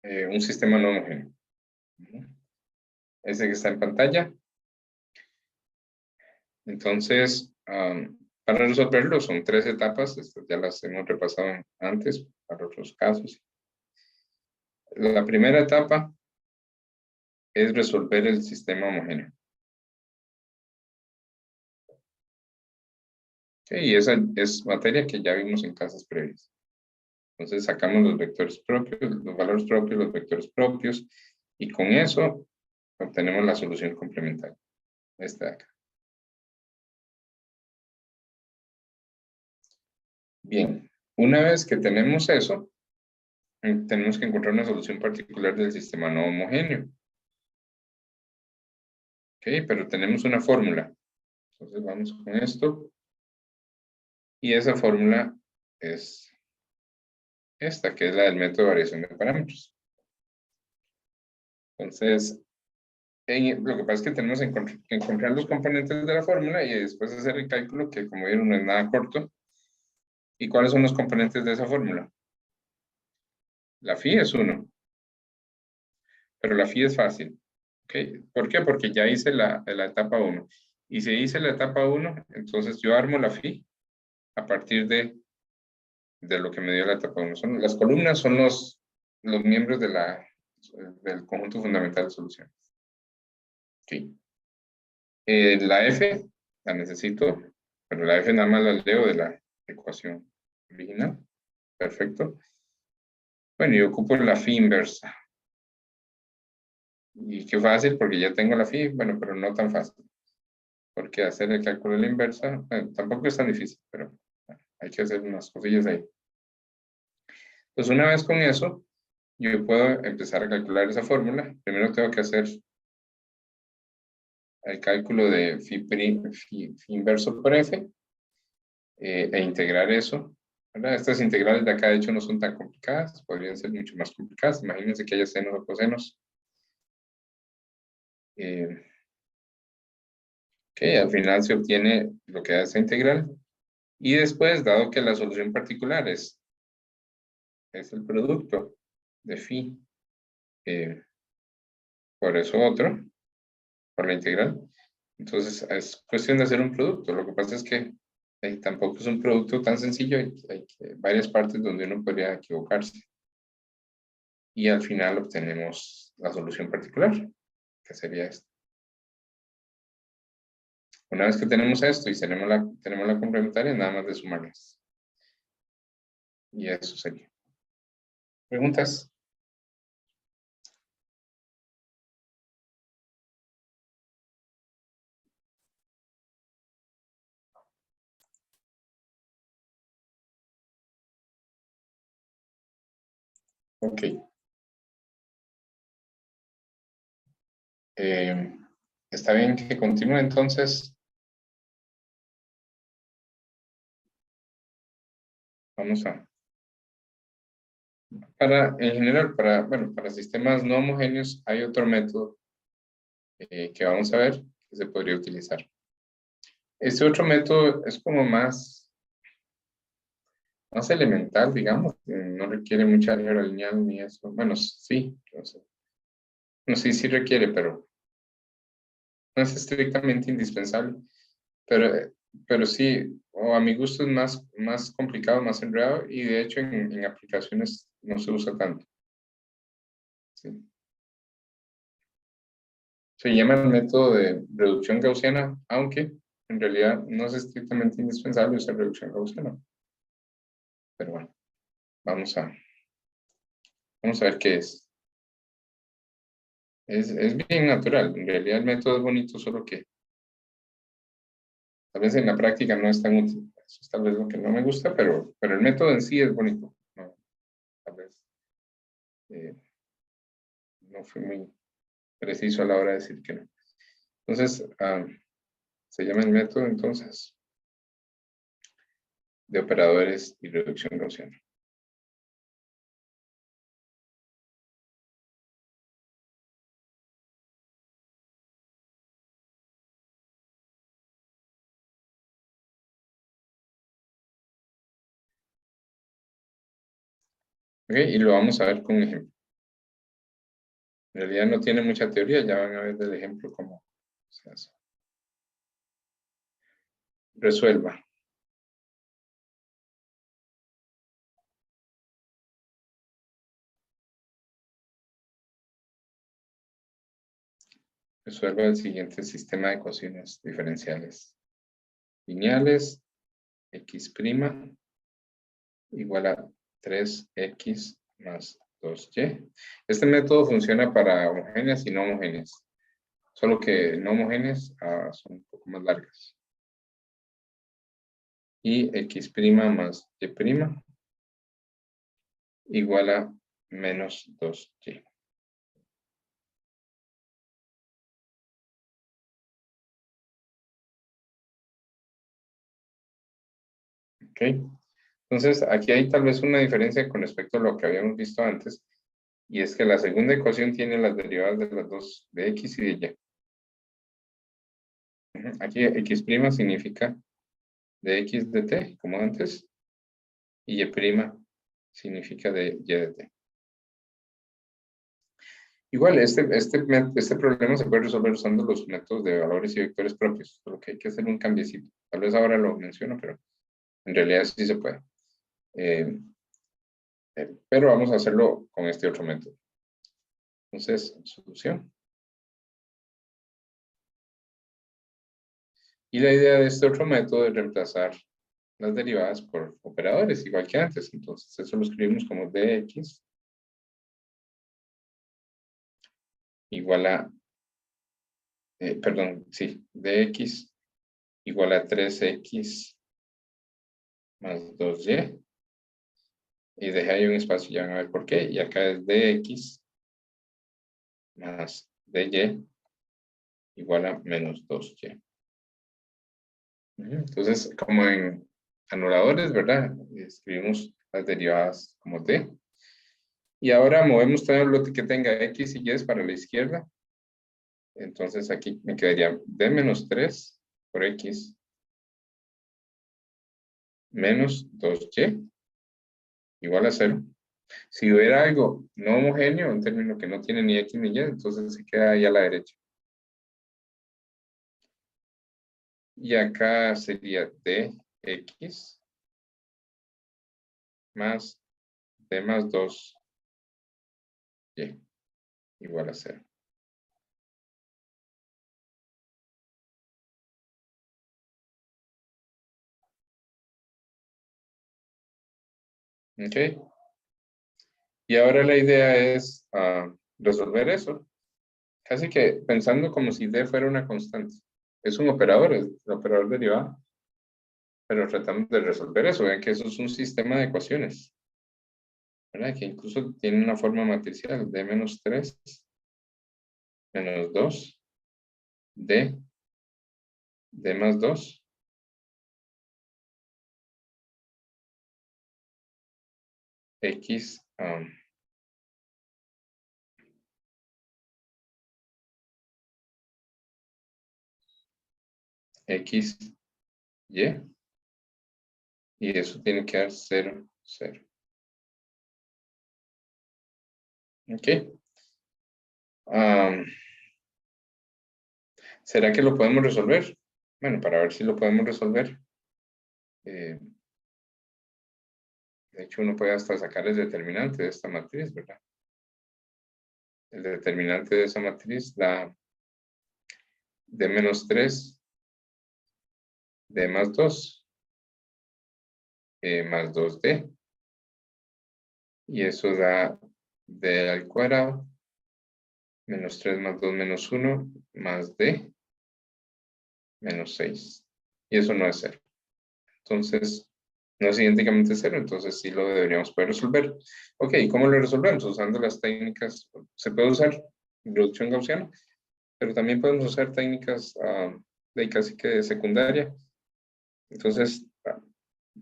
un sistema no homogéneo. Ese que está en pantalla. Entonces, para resolverlo son 3 etapas. Estas ya las hemos repasado antes para otros casos. La primera etapa es resolver el sistema homogéneo. Y esa es materia que ya vimos en clases previas. Entonces sacamos los vectores propios, los valores propios, los vectores propios, y con eso obtenemos la solución complementaria. Esta de acá. Bien, una vez que tenemos eso, tenemos que encontrar una solución particular del sistema no homogéneo. Ok, pero tenemos una fórmula. Entonces vamos con esto. Y esa fórmula es esta, que es la del método de variación de parámetros. Entonces, lo que pasa es que tenemos que encontrar los componentes de la fórmula y después hacer el cálculo, que como vieron no es nada corto. ¿Y cuáles son los componentes de esa fórmula? La phi es 1. Pero la phi es fácil. ¿Ok? ¿Por qué? Porque ya hice la etapa 1. Y si hice la etapa 1, entonces yo armo la phi a partir de lo que me dio la etapa 1. Las columnas son los miembros del conjunto fundamental de soluciones. Sí. La F la necesito, pero la F nada más la leo de la ecuación original. Perfecto. Bueno, y ocupo la phi inversa. Y qué fácil, porque ya tengo la phi, bueno, pero no tan fácil. Porque hacer el cálculo de la inversa, bueno, tampoco es tan difícil, pero bueno, hay que hacer unas cosillas ahí. Pues una vez con eso, yo puedo empezar a calcular esa fórmula. Primero tengo que hacer el cálculo de phi inverso por f e integrar eso. ¿Verdad? Estas integrales de acá, de hecho, no son tan complicadas, podrían ser mucho más complicadas. Imagínense que haya senos o cosenos. Ok, al final se obtiene lo que da esa integral. Y después, dado que la solución particular es el producto de phi por eso otro, por la integral, entonces es cuestión de hacer un producto. Lo que pasa es que tampoco es un producto tan sencillo, hay varias partes donde uno podría equivocarse. Y al final obtenemos la solución particular, que sería esta. Una vez que tenemos esto y tenemos la complementaria, nada más de sumarlas. Y eso sería. ¿Preguntas? Ok. ¿Está bien que continúe entonces? Vamos a... en general, para sistemas no homogéneos hay otro método que vamos a ver que se podría utilizar. Este otro método es como más elemental, digamos, no requiere mucha álgebra lineal ni eso. Bueno, sí, no sé si requiere, pero no es estrictamente indispensable. Pero sí, o a mi gusto es más complicado, más enredado, y de hecho en aplicaciones no se usa tanto. Sí. Se llama el método de reducción gaussiana, aunque en realidad no es estrictamente indispensable usar reducción gaussiana. Pero bueno, vamos a ver qué es. Es bien natural. En realidad el método es bonito, solo que tal vez en la práctica no es tan útil. Eso es tal vez lo que no me gusta, pero el método en sí es bonito. No, tal vez no fui muy preciso a la hora de decir que no. Entonces, se llama el método entonces de operadores y reducción gaussiana. ¿Ok? Y lo vamos a ver con un ejemplo. En realidad no tiene mucha teoría, ya van a ver del ejemplo cómo se hace. Resuelva. Resuelva el siguiente sistema de ecuaciones diferenciales lineales. X' igual a 3x más 2y. Este método funciona para homogéneas y no homogéneas. Solo que no homogéneas son un poco más largas. Y x' más y' igual a menos 2y. ¿Ok? Entonces, aquí hay tal vez una diferencia con respecto a lo que habíamos visto antes, y es que la segunda ecuación tiene las derivadas de las dos, de x y de y. Aquí x' significa de x de t, como antes, y y' significa de y de t. Igual, este problema se puede resolver usando los métodos de valores y vectores propios, solo que hay que hacer un cambiecito. Tal vez ahora lo menciono, pero en realidad sí se puede. Pero vamos a hacerlo con este otro método. Entonces, solución. Y la idea de este otro método es reemplazar las derivadas por operadores, igual que antes. Entonces, eso lo escribimos como dx igual a, perdón, sí, dx igual a 3x más 2y. Y dejé ahí un espacio, ya van a ver por qué. Y acá es dx más dy igual a menos 2y. Entonces, como en anuladores, ¿verdad? Escribimos las derivadas como d. Y ahora movemos todo lo que tenga x y y para la izquierda. Entonces aquí me quedaría d menos 3 por x menos 2y igual a 0. Si hubiera algo no homogéneo, un término que no tiene ni x ni y, entonces se queda ahí a la derecha. Y acá sería dx más d más 2y igual a 0. ¿Ok? Y ahora la idea es resolver eso. Casi que pensando como si d fuera una constante. Es un operador, es el operador derivado. Pero tratamos de resolver eso. Vean que eso es un sistema de ecuaciones, ¿verdad? Que incluso tiene una forma matricial. D menos 3 menos 2 d más 2 x x y. Y eso tiene que dar 0, 0. ¿Ok? ¿Será que lo podemos resolver? Bueno, para ver si lo podemos resolver. De hecho, uno puede hasta sacar el determinante de esta matriz, ¿verdad? El determinante de esa matriz da d menos 3, d más 2, más 2d. Y eso da d al cuadrado, menos 3 más 2 menos 1, más d, menos 6. Y eso no es 0. Entonces, no es idénticamente 0, entonces sí lo deberíamos poder resolver. Ok, ¿cómo lo resolvemos? Usando las técnicas, se puede usar reducción gaussiana, pero también podemos usar técnicas de casi que de secundaria. Entonces,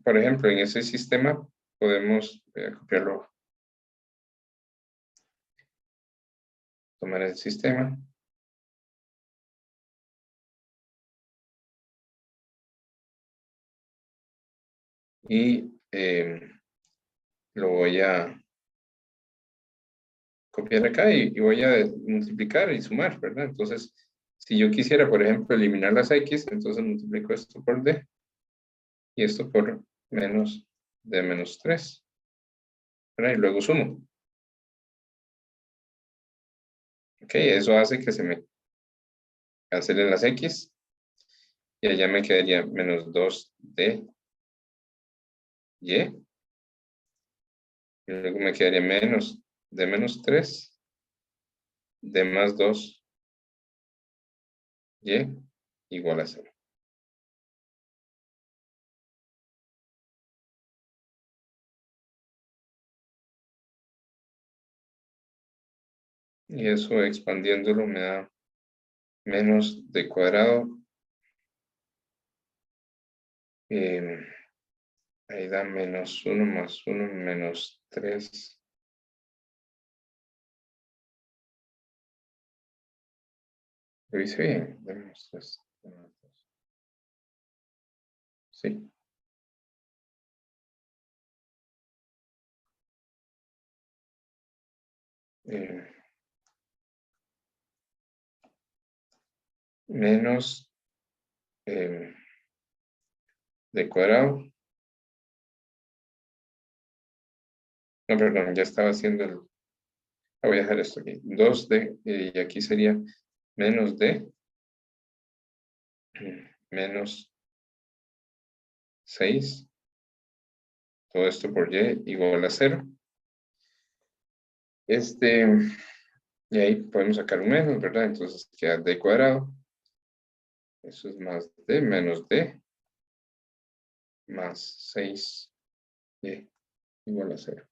por ejemplo, en ese sistema podemos copiarlo, tomar el sistema. Y lo voy a copiar acá y voy a multiplicar y sumar, ¿verdad? Entonces, si yo quisiera, por ejemplo, eliminar las x, entonces multiplico esto por d y esto por menos d menos 3, ¿verdad? Y luego sumo. Ok, eso hace que se me cancelen las x y allá me quedaría menos 2d y luego me quedaría menos d menos 3, d más 2 y igual a 0. Y eso expandiéndolo me da menos d cuadrado. Ahí da menos 1 más 1 menos 3. Lo hice bien. Menos 3. Sí. menos d cuadrado. No, perdón, ya estaba haciendo el... Voy a dejar esto aquí. 2d, y aquí sería menos d, menos 6. Todo esto por y igual a 0. Y ahí podemos sacar un menos, ¿verdad? Entonces queda d cuadrado. Eso es más d menos d más 6y igual a 0.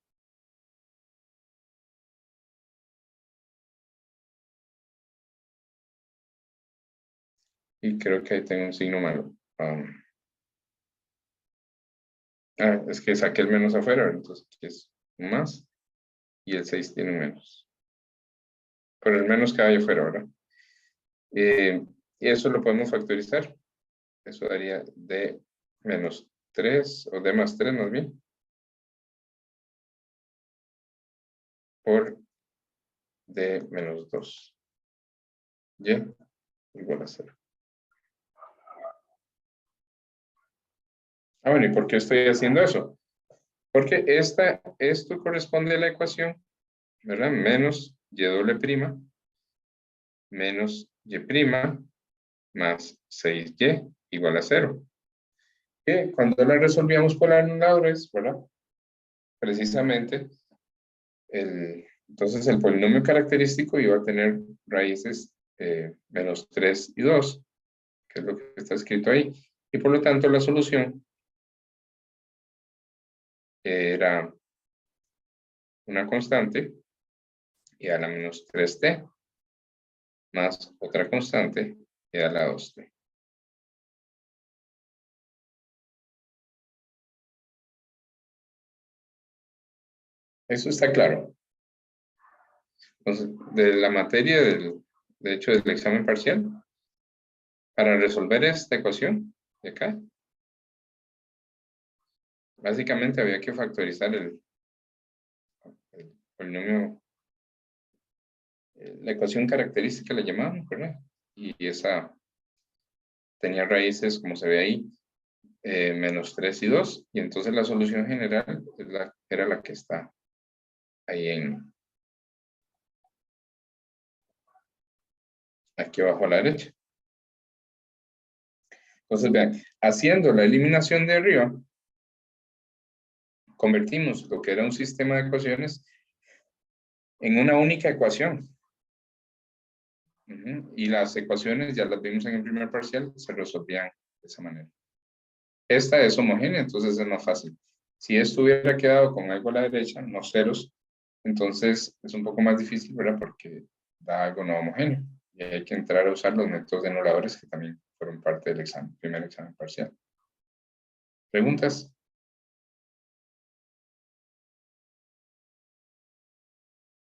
Y creo que ahí tengo un signo malo. Es que saqué el menos afuera, entonces aquí es un más. Y el 6 tiene un menos. Pero el menos queda ahí afuera, ¿verdad? Y eso lo podemos factorizar. Eso daría d menos 3, o d más 3 más bien, por d menos 2. Y igual a 0. Bueno, ¿y por qué estoy haciendo eso? Porque esto corresponde a la ecuación, ¿verdad? Menos y doble prima, menos y prima, más 6y igual a 0. Que cuando la resolvíamos por anuladores, ¿verdad? Precisamente, entonces el polinomio característico iba a tener raíces menos 3 y 2, que es lo que está escrito ahí. Y por lo tanto la solución era una constante y a la menos 3t más otra constante y a la 2t. Eso está claro. Entonces, de la materia, de hecho, del examen parcial, para resolver esta ecuación de acá, básicamente había que factorizar el polinomio, la ecuación característica la llamaban, ¿verdad? Y esa tenía raíces, como se ve ahí, menos 3 y 2, y entonces la solución general era la que está ahí aquí abajo a la derecha. Entonces, vean, haciendo la eliminación de arriba, convertimos lo que era un sistema de ecuaciones en una única ecuación. Y las ecuaciones, ya las vimos en el primer parcial, se resolvían de esa manera. Esta es homogénea, entonces es más fácil. Si esto hubiera quedado con algo a la derecha, no ceros, entonces es un poco más difícil, ¿verdad? Porque da algo no homogéneo. Y hay que entrar a usar los métodos de anuladores que también fueron parte del examen, primer examen parcial. ¿Preguntas?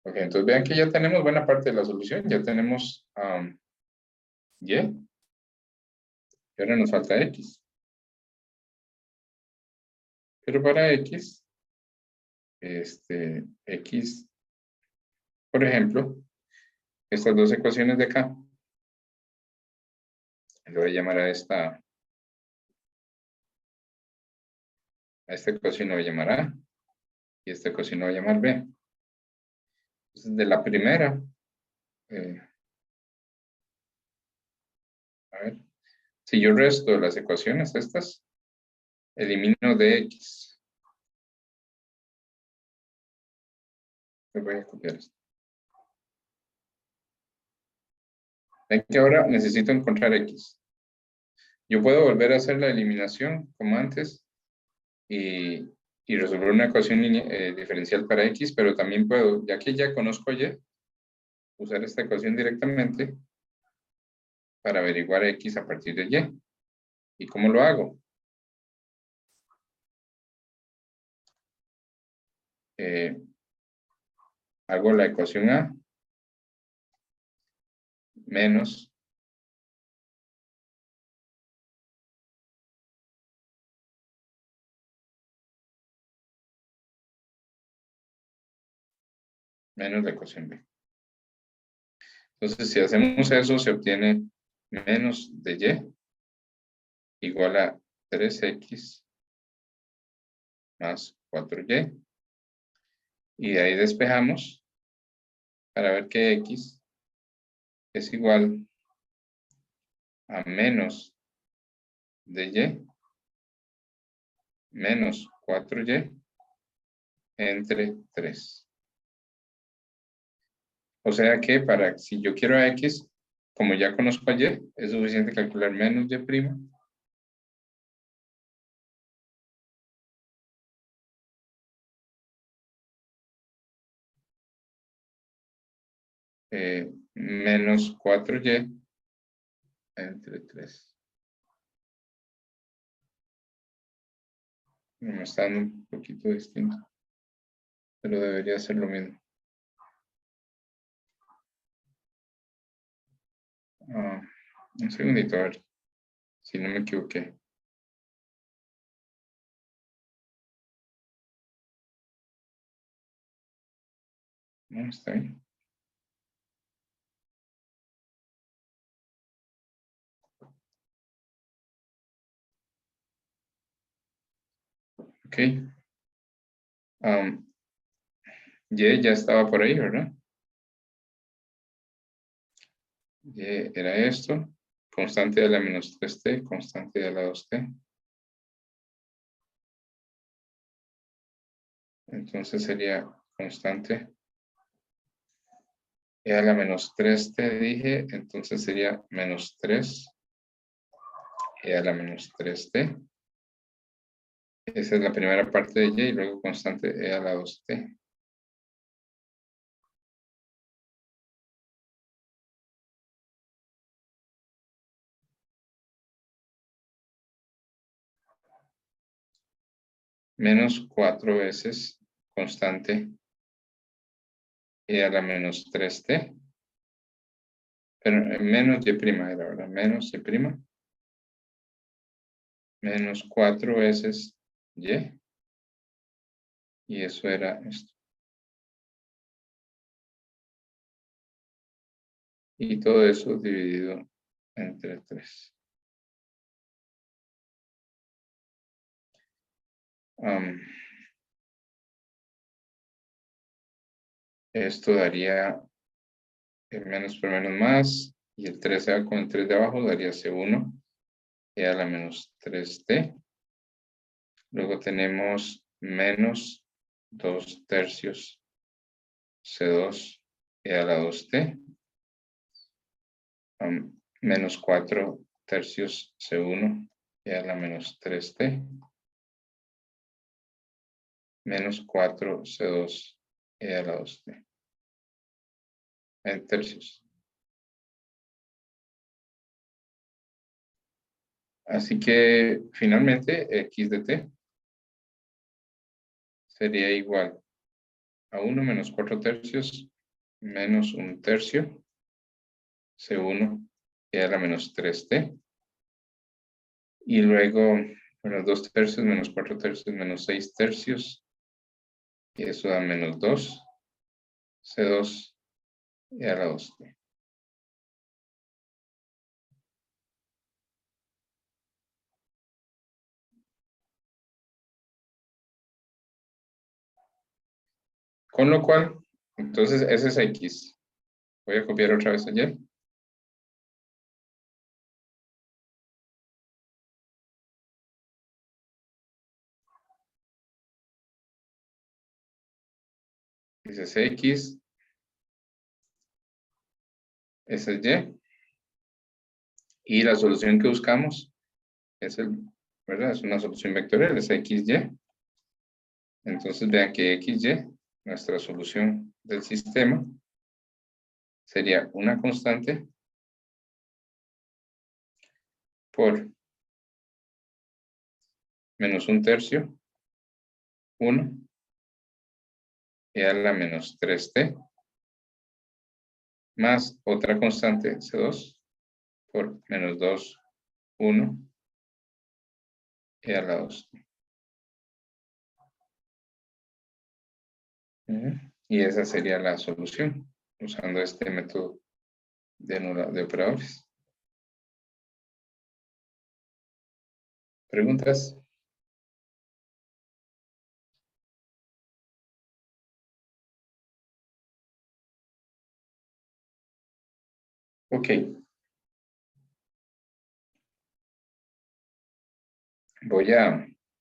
Ok, entonces vean que ya tenemos buena parte de la solución. Ya tenemos y. Y ahora nos falta x. Pero para x, x, por ejemplo, estas dos ecuaciones de acá, le voy a llamar a esta ecuación la voy a llamar A, y esta ecuación la voy a llamar B. Entonces, de la primera, a ver, si yo resto las ecuaciones estas, elimino de x. Me voy a copiar esto. Ven que ahora necesito encontrar x. Yo puedo volver a hacer la eliminación como antes y resolver una ecuación diferencial para x, pero también puedo, ya que ya conozco y, usar esta ecuación directamente para averiguar x a partir de y. ¿Y cómo lo hago? Hago la ecuación A menos la ecuación B. Entonces, si hacemos eso, se obtiene menos de y igual a 3x más 4y. Y de ahí despejamos para ver que x es igual a menos de menos 4y entre 3. O sea que si yo quiero a x, como ya conozco a y, es suficiente calcular menos y', menos 4y entre 3. Me está dando un poquito distinto, pero debería ser lo mismo. Un segundito, a ver si no me equivoqué. No, está bien. Ok. Y ya estaba por ahí, ¿verdad? Y era esto. Constante de la menos 3t, constante de la 2t. Entonces sería constante e a la menos 3t dije, entonces sería menos 3 e a la menos 3t. Esa es la primera parte de y y luego constante e a la 2t. Menos 4 veces constante e a la menos 3t. Pero menos y' era, ¿verdad? Menos y'. Menos 4 veces y. Y eso era esto. Y todo eso dividido entre 3. Esto daría menos por menos más. Y el 3 se va con el 3 de abajo, daría C1 y a la menos 3t. Luego tenemos menos 2 tercios C2 y a la 2t. Menos 4 tercios C1 y a la menos 3t. Menos 4 C2 y a la 2t. En tercios. Así que finalmente x de t sería igual a 1 menos 4 tercios menos 1 tercio C1 y a la menos 3t. Y luego, bueno, 2 tercios menos 4 tercios menos 6 tercios. Y eso da menos 2 C2 y a la 2t. Con lo cual, entonces ese es x. Voy a copiar otra vez allá. Ese es x. Ese es y. Y la solución que buscamos es ¿verdad? Es una solución vectorial, es xy. Entonces vean que xy, nuestra solución del sistema, sería una constante por menos 1 tercio, 1, y a la menos 3t, más otra constante C2 por menos 2, 1, y a la 2. Y esa sería la solución, usando este método de operadores. ¿Preguntas? Ok.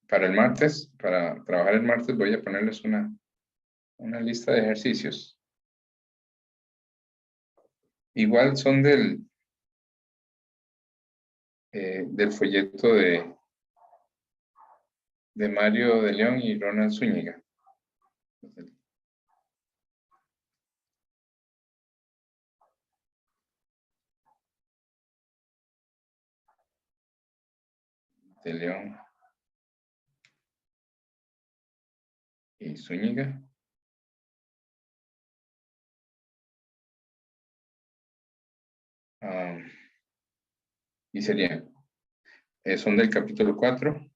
Para el martes, para trabajar el martes, voy a ponerles una lista de ejercicios. Igual son del folleto de Mario de León y Ronald Zúñiga. De León y Zúñiga. Y serían, son del capítulo 4,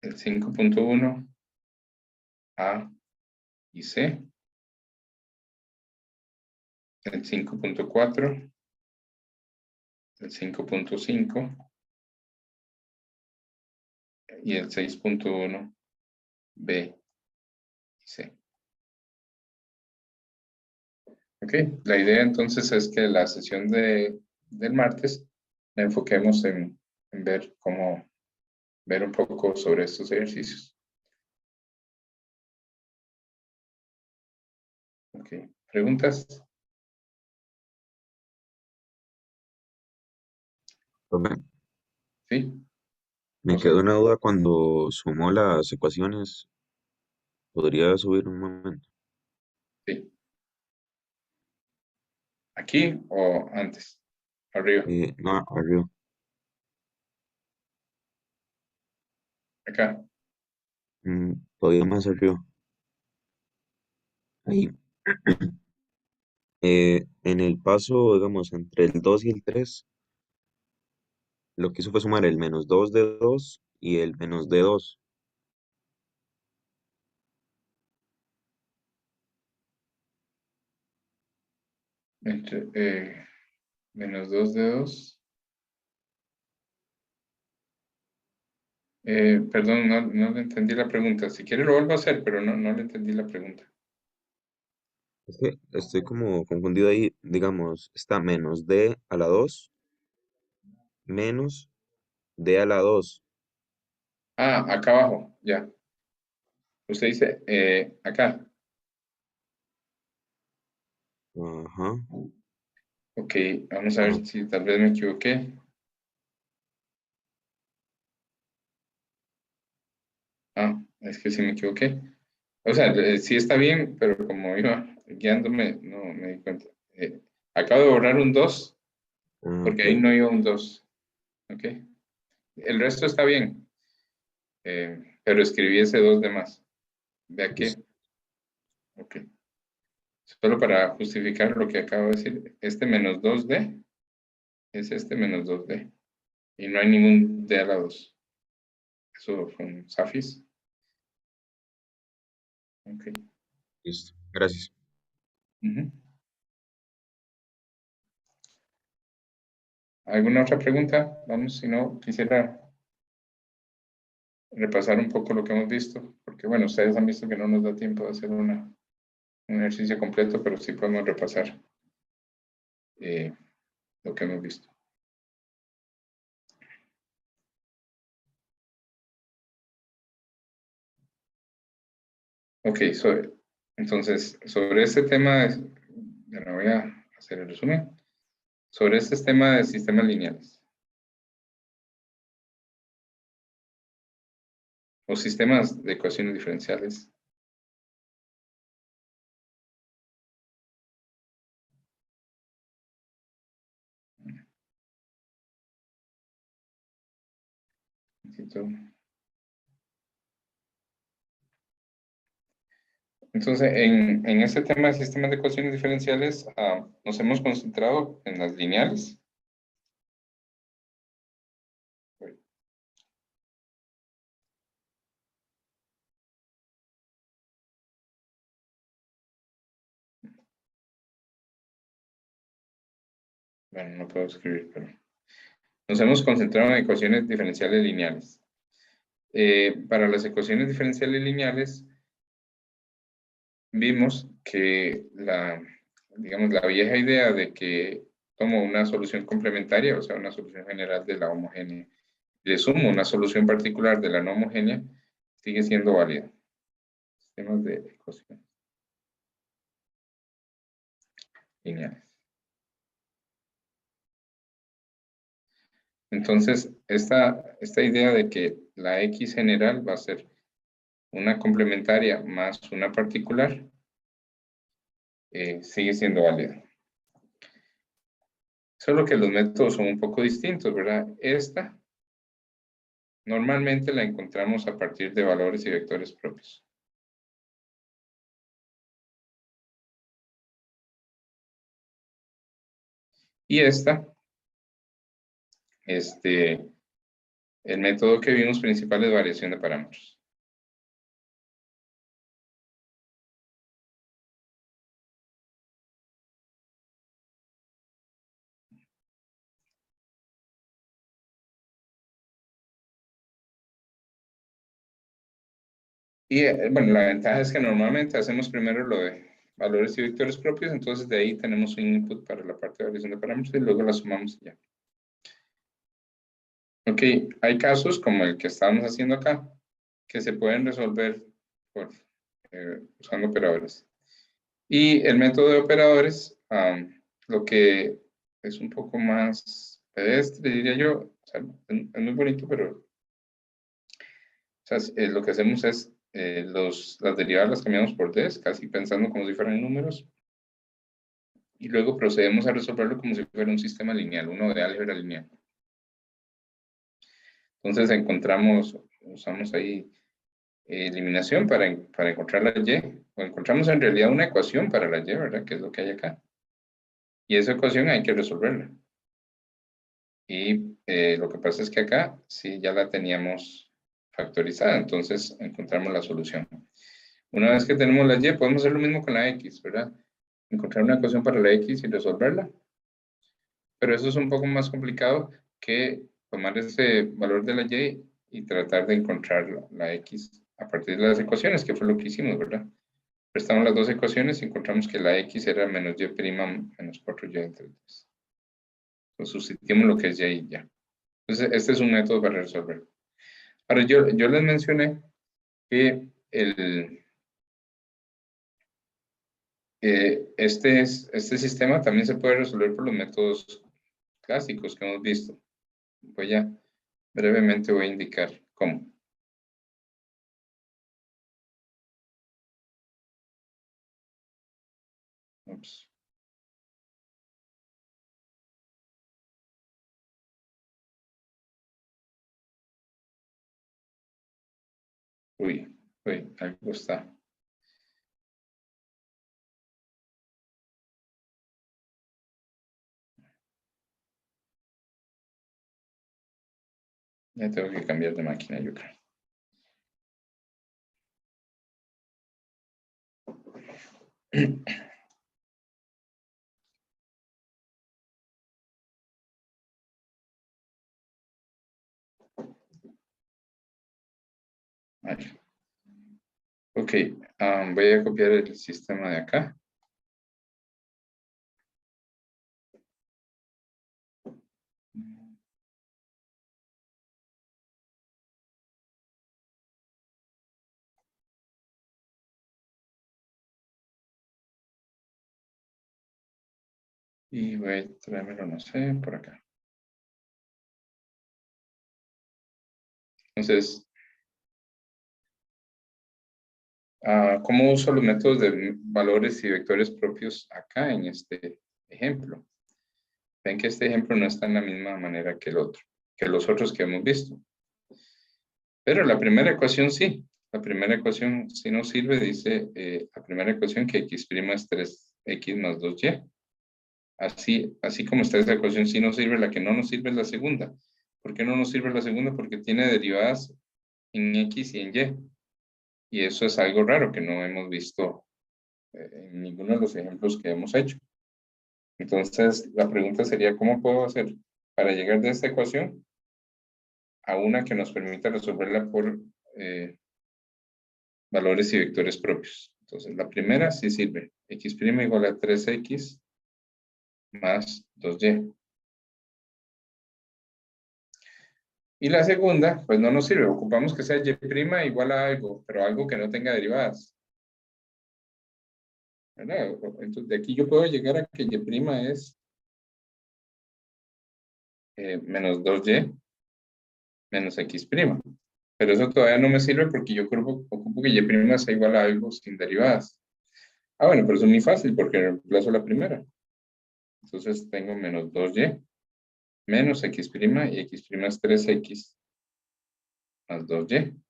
el 5.1, A y C, el 5.4, el 5.5 y el 6.1, B y C. Ok, la idea entonces es que la sesión del martes la enfoquemos en ver un poco sobre estos ejercicios. Ok, ¿preguntas? Profe, Sí, me José, quedó una duda cuando sumó las ecuaciones. ¿Podría subir un momento? sí. ¿Aquí o antes? Arriba, No, arriba. acá. Todavía más arriba. Ahí. En el paso, digamos, entre el 2 y el 3, lo que hizo fue sumar el -2 de 2 y el menos de 2. Entre, menos 2 dedos. Perdón, no le entendí la pregunta. Si quiere lo vuelvo a hacer, pero no le entendí la pregunta. Es que estoy como confundido ahí. Digamos, está menos d a la 2 menos d a la 2. Ah, acá abajo, ya. Usted dice, acá. Ajá. Ok, vamos a Bueno, ver si tal vez me equivoqué. Ah, es que sí me equivoqué. O sea, sí está bien, pero como iba guiándome, no me di cuenta. Acabo de borrar un 2 porque ok. ahí no iba un 2. Ok. El resto está bien, pero escribí ese 2 de más. ¿De aquí? Listo. Ok. Solo para justificar lo que acabo de decir, este menos 2D es este menos 2D. Y no hay ningún D a la 2. Eso fue un Safis. Ok. Listo. Gracias. Ujú. ¿Alguna otra pregunta? Vamos, si no, quisiera repasar un poco lo que hemos visto, porque bueno, ustedes han visto que no nos da tiempo de hacer un ejercicio completo, pero sí podemos repasar eh, lo que hemos visto. Ok, entonces, sobre este tema, ya no voy a hacer el resumen, sobre este tema de sistemas lineales o sistemas de ecuaciones diferenciales. Entonces, en este tema de sistemas de ecuaciones diferenciales, nos hemos concentrado en las lineales. bueno, no puedo escribir, pero nos hemos concentrado en ecuaciones diferenciales lineales. Para las ecuaciones diferenciales lineales, vimos que digamos, la vieja idea de que tomo una solución complementaria, o sea, una solución general de la homogénea, le sumo una solución particular de la no homogénea, sigue siendo válida. Sistemas de ecuaciones lineales. Entonces, esta idea de que la X general va a ser una complementaria más una particular, sigue siendo válida. Solo que los métodos son un poco distintos, ¿verdad? Esta normalmente la encontramos a partir de valores y vectores propios. Y el método que vimos principal es variación de parámetros. Y bueno, la ventaja es que normalmente hacemos primero lo de valores y vectores propios, entonces de ahí tenemos un input para la parte de variación de parámetros y luego la sumamos y ya. Ok, hay casos como el que estábamos haciendo acá, que se pueden resolver usando operadores. Y el método de operadores, lo que es un poco más pedestre, diría yo, o sea, es muy bonito, pero o sea, lo que hacemos es las derivadas las cambiamos por des, casi pensando como si fueran números, y luego procedemos a resolverlo como si fuera un sistema lineal, uno de álgebra lineal. Entonces usamos ahí eliminación para encontrar la y, o encontramos en realidad una ecuación para la y, ¿verdad? Que es lo que hay acá. Y esa ecuación hay que resolverla. Y lo que pasa es que acá sí ya la teníamos factorizada, entonces encontramos la solución. Una vez que tenemos la y, podemos hacer lo mismo con la x, ¿verdad? Encontrar una ecuación para la x y resolverla. Pero eso es un poco más complicado que tomar ese valor de la y tratar de encontrar la x a partir de las ecuaciones, que fue lo que hicimos, ¿verdad? Prestamos las dos ecuaciones y encontramos que la x era menos y' menos 4y entre 3. Entonces sustituimos lo que es y y ya. Entonces este es un método para resolver. Ahora yo les mencioné que este sistema también se puede resolver por los métodos clásicos que hemos visto. Brevemente voy a indicar cómo. Ups. Uy, algo está. Ya tengo que cambiar de máquina, yo creo. Vale. Ok, voy a copiar el sistema de acá. Y voy a traérmelo, no sé, por acá. Entonces, ¿cómo uso los métodos de valores y vectores propios acá en este ejemplo? Ven que este ejemplo no está en la misma manera que el otro, que los otros que hemos visto. Pero la primera ecuación sí. La primera ecuación sí nos sirve, dice la primera ecuación que x' es 3x más 2y. Así como está esa ecuación sí nos sirve, la que no nos sirve es la segunda. ¿Por qué no nos sirve la segunda? Porque tiene derivadas en x y en y. Y eso es algo raro que no hemos visto en ninguno de los ejemplos que hemos hecho. Entonces, la pregunta sería, ¿cómo puedo hacer para llegar de esta ecuación a una que nos permita resolverla por valores y vectores propios? Entonces, la primera sí sirve. X' igual a 3x más 2y. Y la segunda, pues no nos sirve. Ocupamos que sea y' igual a algo, pero algo que no tenga derivadas. ¿Verdad? Entonces, de aquí yo puedo llegar a que y' es menos 2y menos x'. Pero eso todavía no me sirve porque yo ocupo que y' sea igual a algo sin derivadas. Ah, bueno, pero eso es muy fácil porque reemplazo la primera. Entonces tengo menos 2y menos x' y x' es 3x más 2y.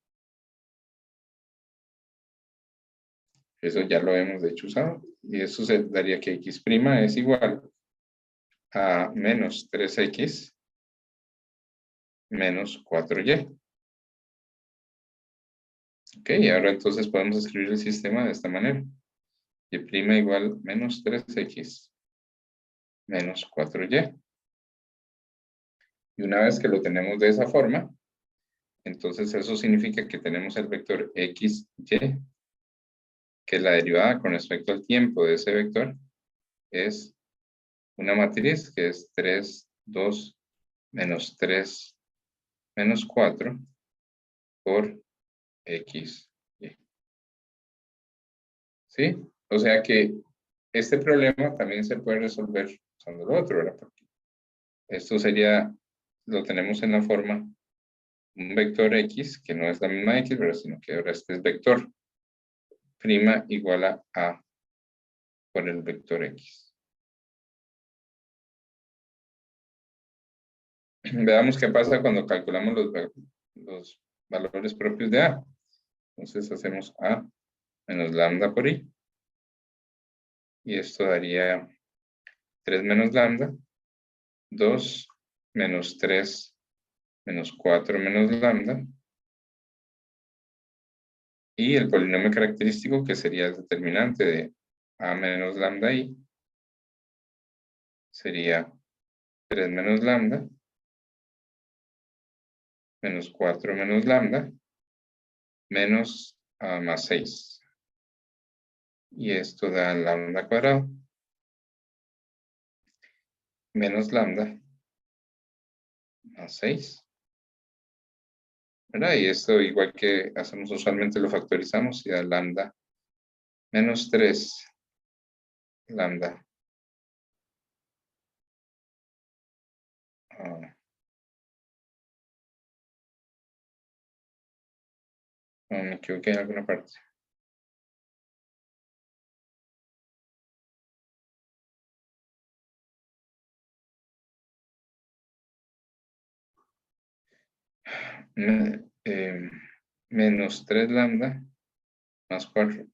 Eso ya lo hemos de hecho usado. Y eso se daría que x' es igual a menos 3x menos 4y. Ok, ahora entonces podemos escribir el sistema de esta manera. Y' igual menos 3x menos 4y. Y una vez que lo tenemos de esa forma, entonces eso significa que tenemos el vector x, y, que la derivada con respecto al tiempo de ese vector es una matriz que es 3, 2, menos 3, menos 4 por x, y. ¿Sí? O sea que este problema también se puede resolver usando lo otro, ¿verdad? Porque esto sería, lo tenemos en la forma un vector x, que no es la misma x, ¿verdad? Sino que ahora este es vector prima igual a por el vector x. Veamos qué pasa cuando calculamos los valores propios de a. Entonces hacemos a menos lambda por i. Y esto daría 3 menos lambda, 2 menos 3 menos 4 menos lambda. Y el polinomio característico, que sería el determinante de a menos lambda i, sería 3 menos lambda, menos 4 menos lambda, menos más 6. Y esto da lambda cuadrado, menos lambda, más 6. ¿Verdad? Y esto, igual que hacemos usualmente, lo factorizamos y da lambda menos 3 lambda. No, me equivoqué en alguna parte. Menos 3 lambda más 4.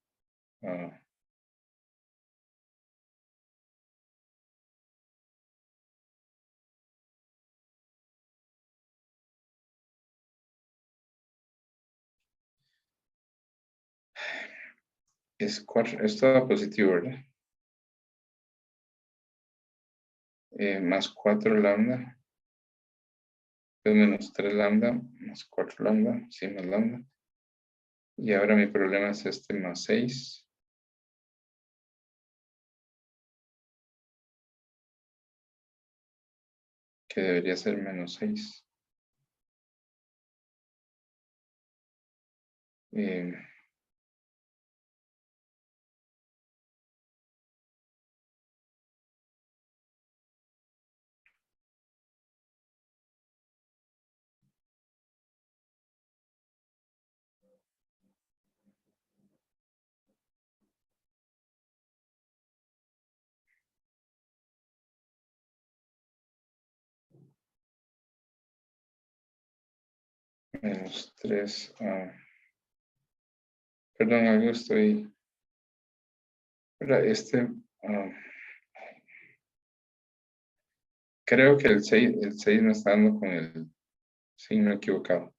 Es 4, es todo positivo, ¿verdad? Más 4 lambda. Menos 3 lambda, más 4 lambda, sí, más lambda. Y ahora mi problema es este más 6. Que debería ser menos 6. Menos 3. Perdón, algo estoy. Creo que el 6 me está dando con el signo equivocado.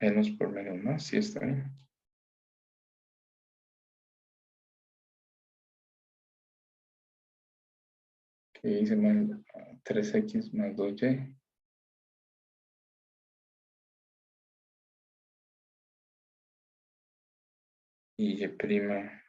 Menos por menos más, sí está bien. Que dice más 3x más 2y. Y y prima.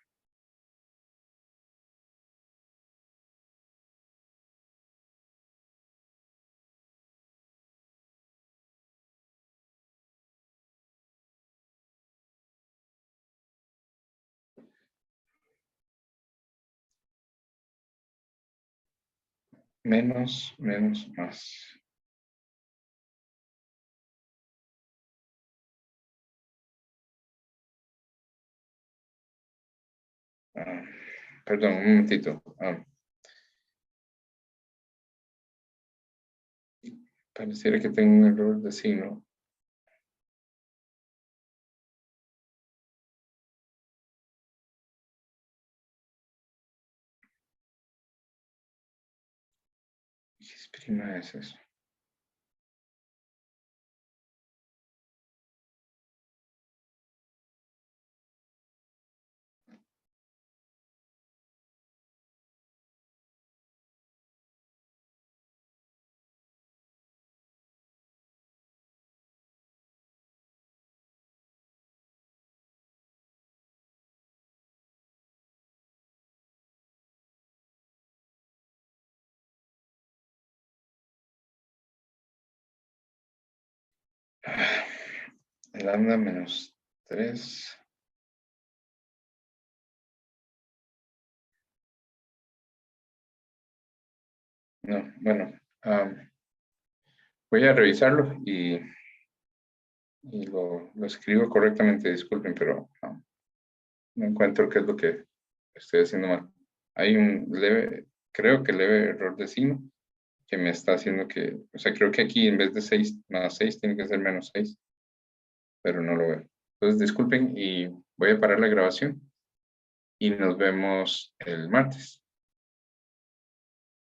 Menos, menos, más. Ah, perdón, un momentito. Pareciera que tengo un error de signo. X prima es eso. Lambda menos 3. No, bueno. Voy a revisarlo y lo escribo correctamente. Disculpen, pero no encuentro qué es lo que estoy haciendo mal. Hay un leve, creo que leve error de signo que me está haciendo que, o sea, creo que aquí en vez de 6 más 6 tiene que ser menos 6, pero no lo veo. Entonces, disculpen y voy a parar la grabación y nos vemos el martes.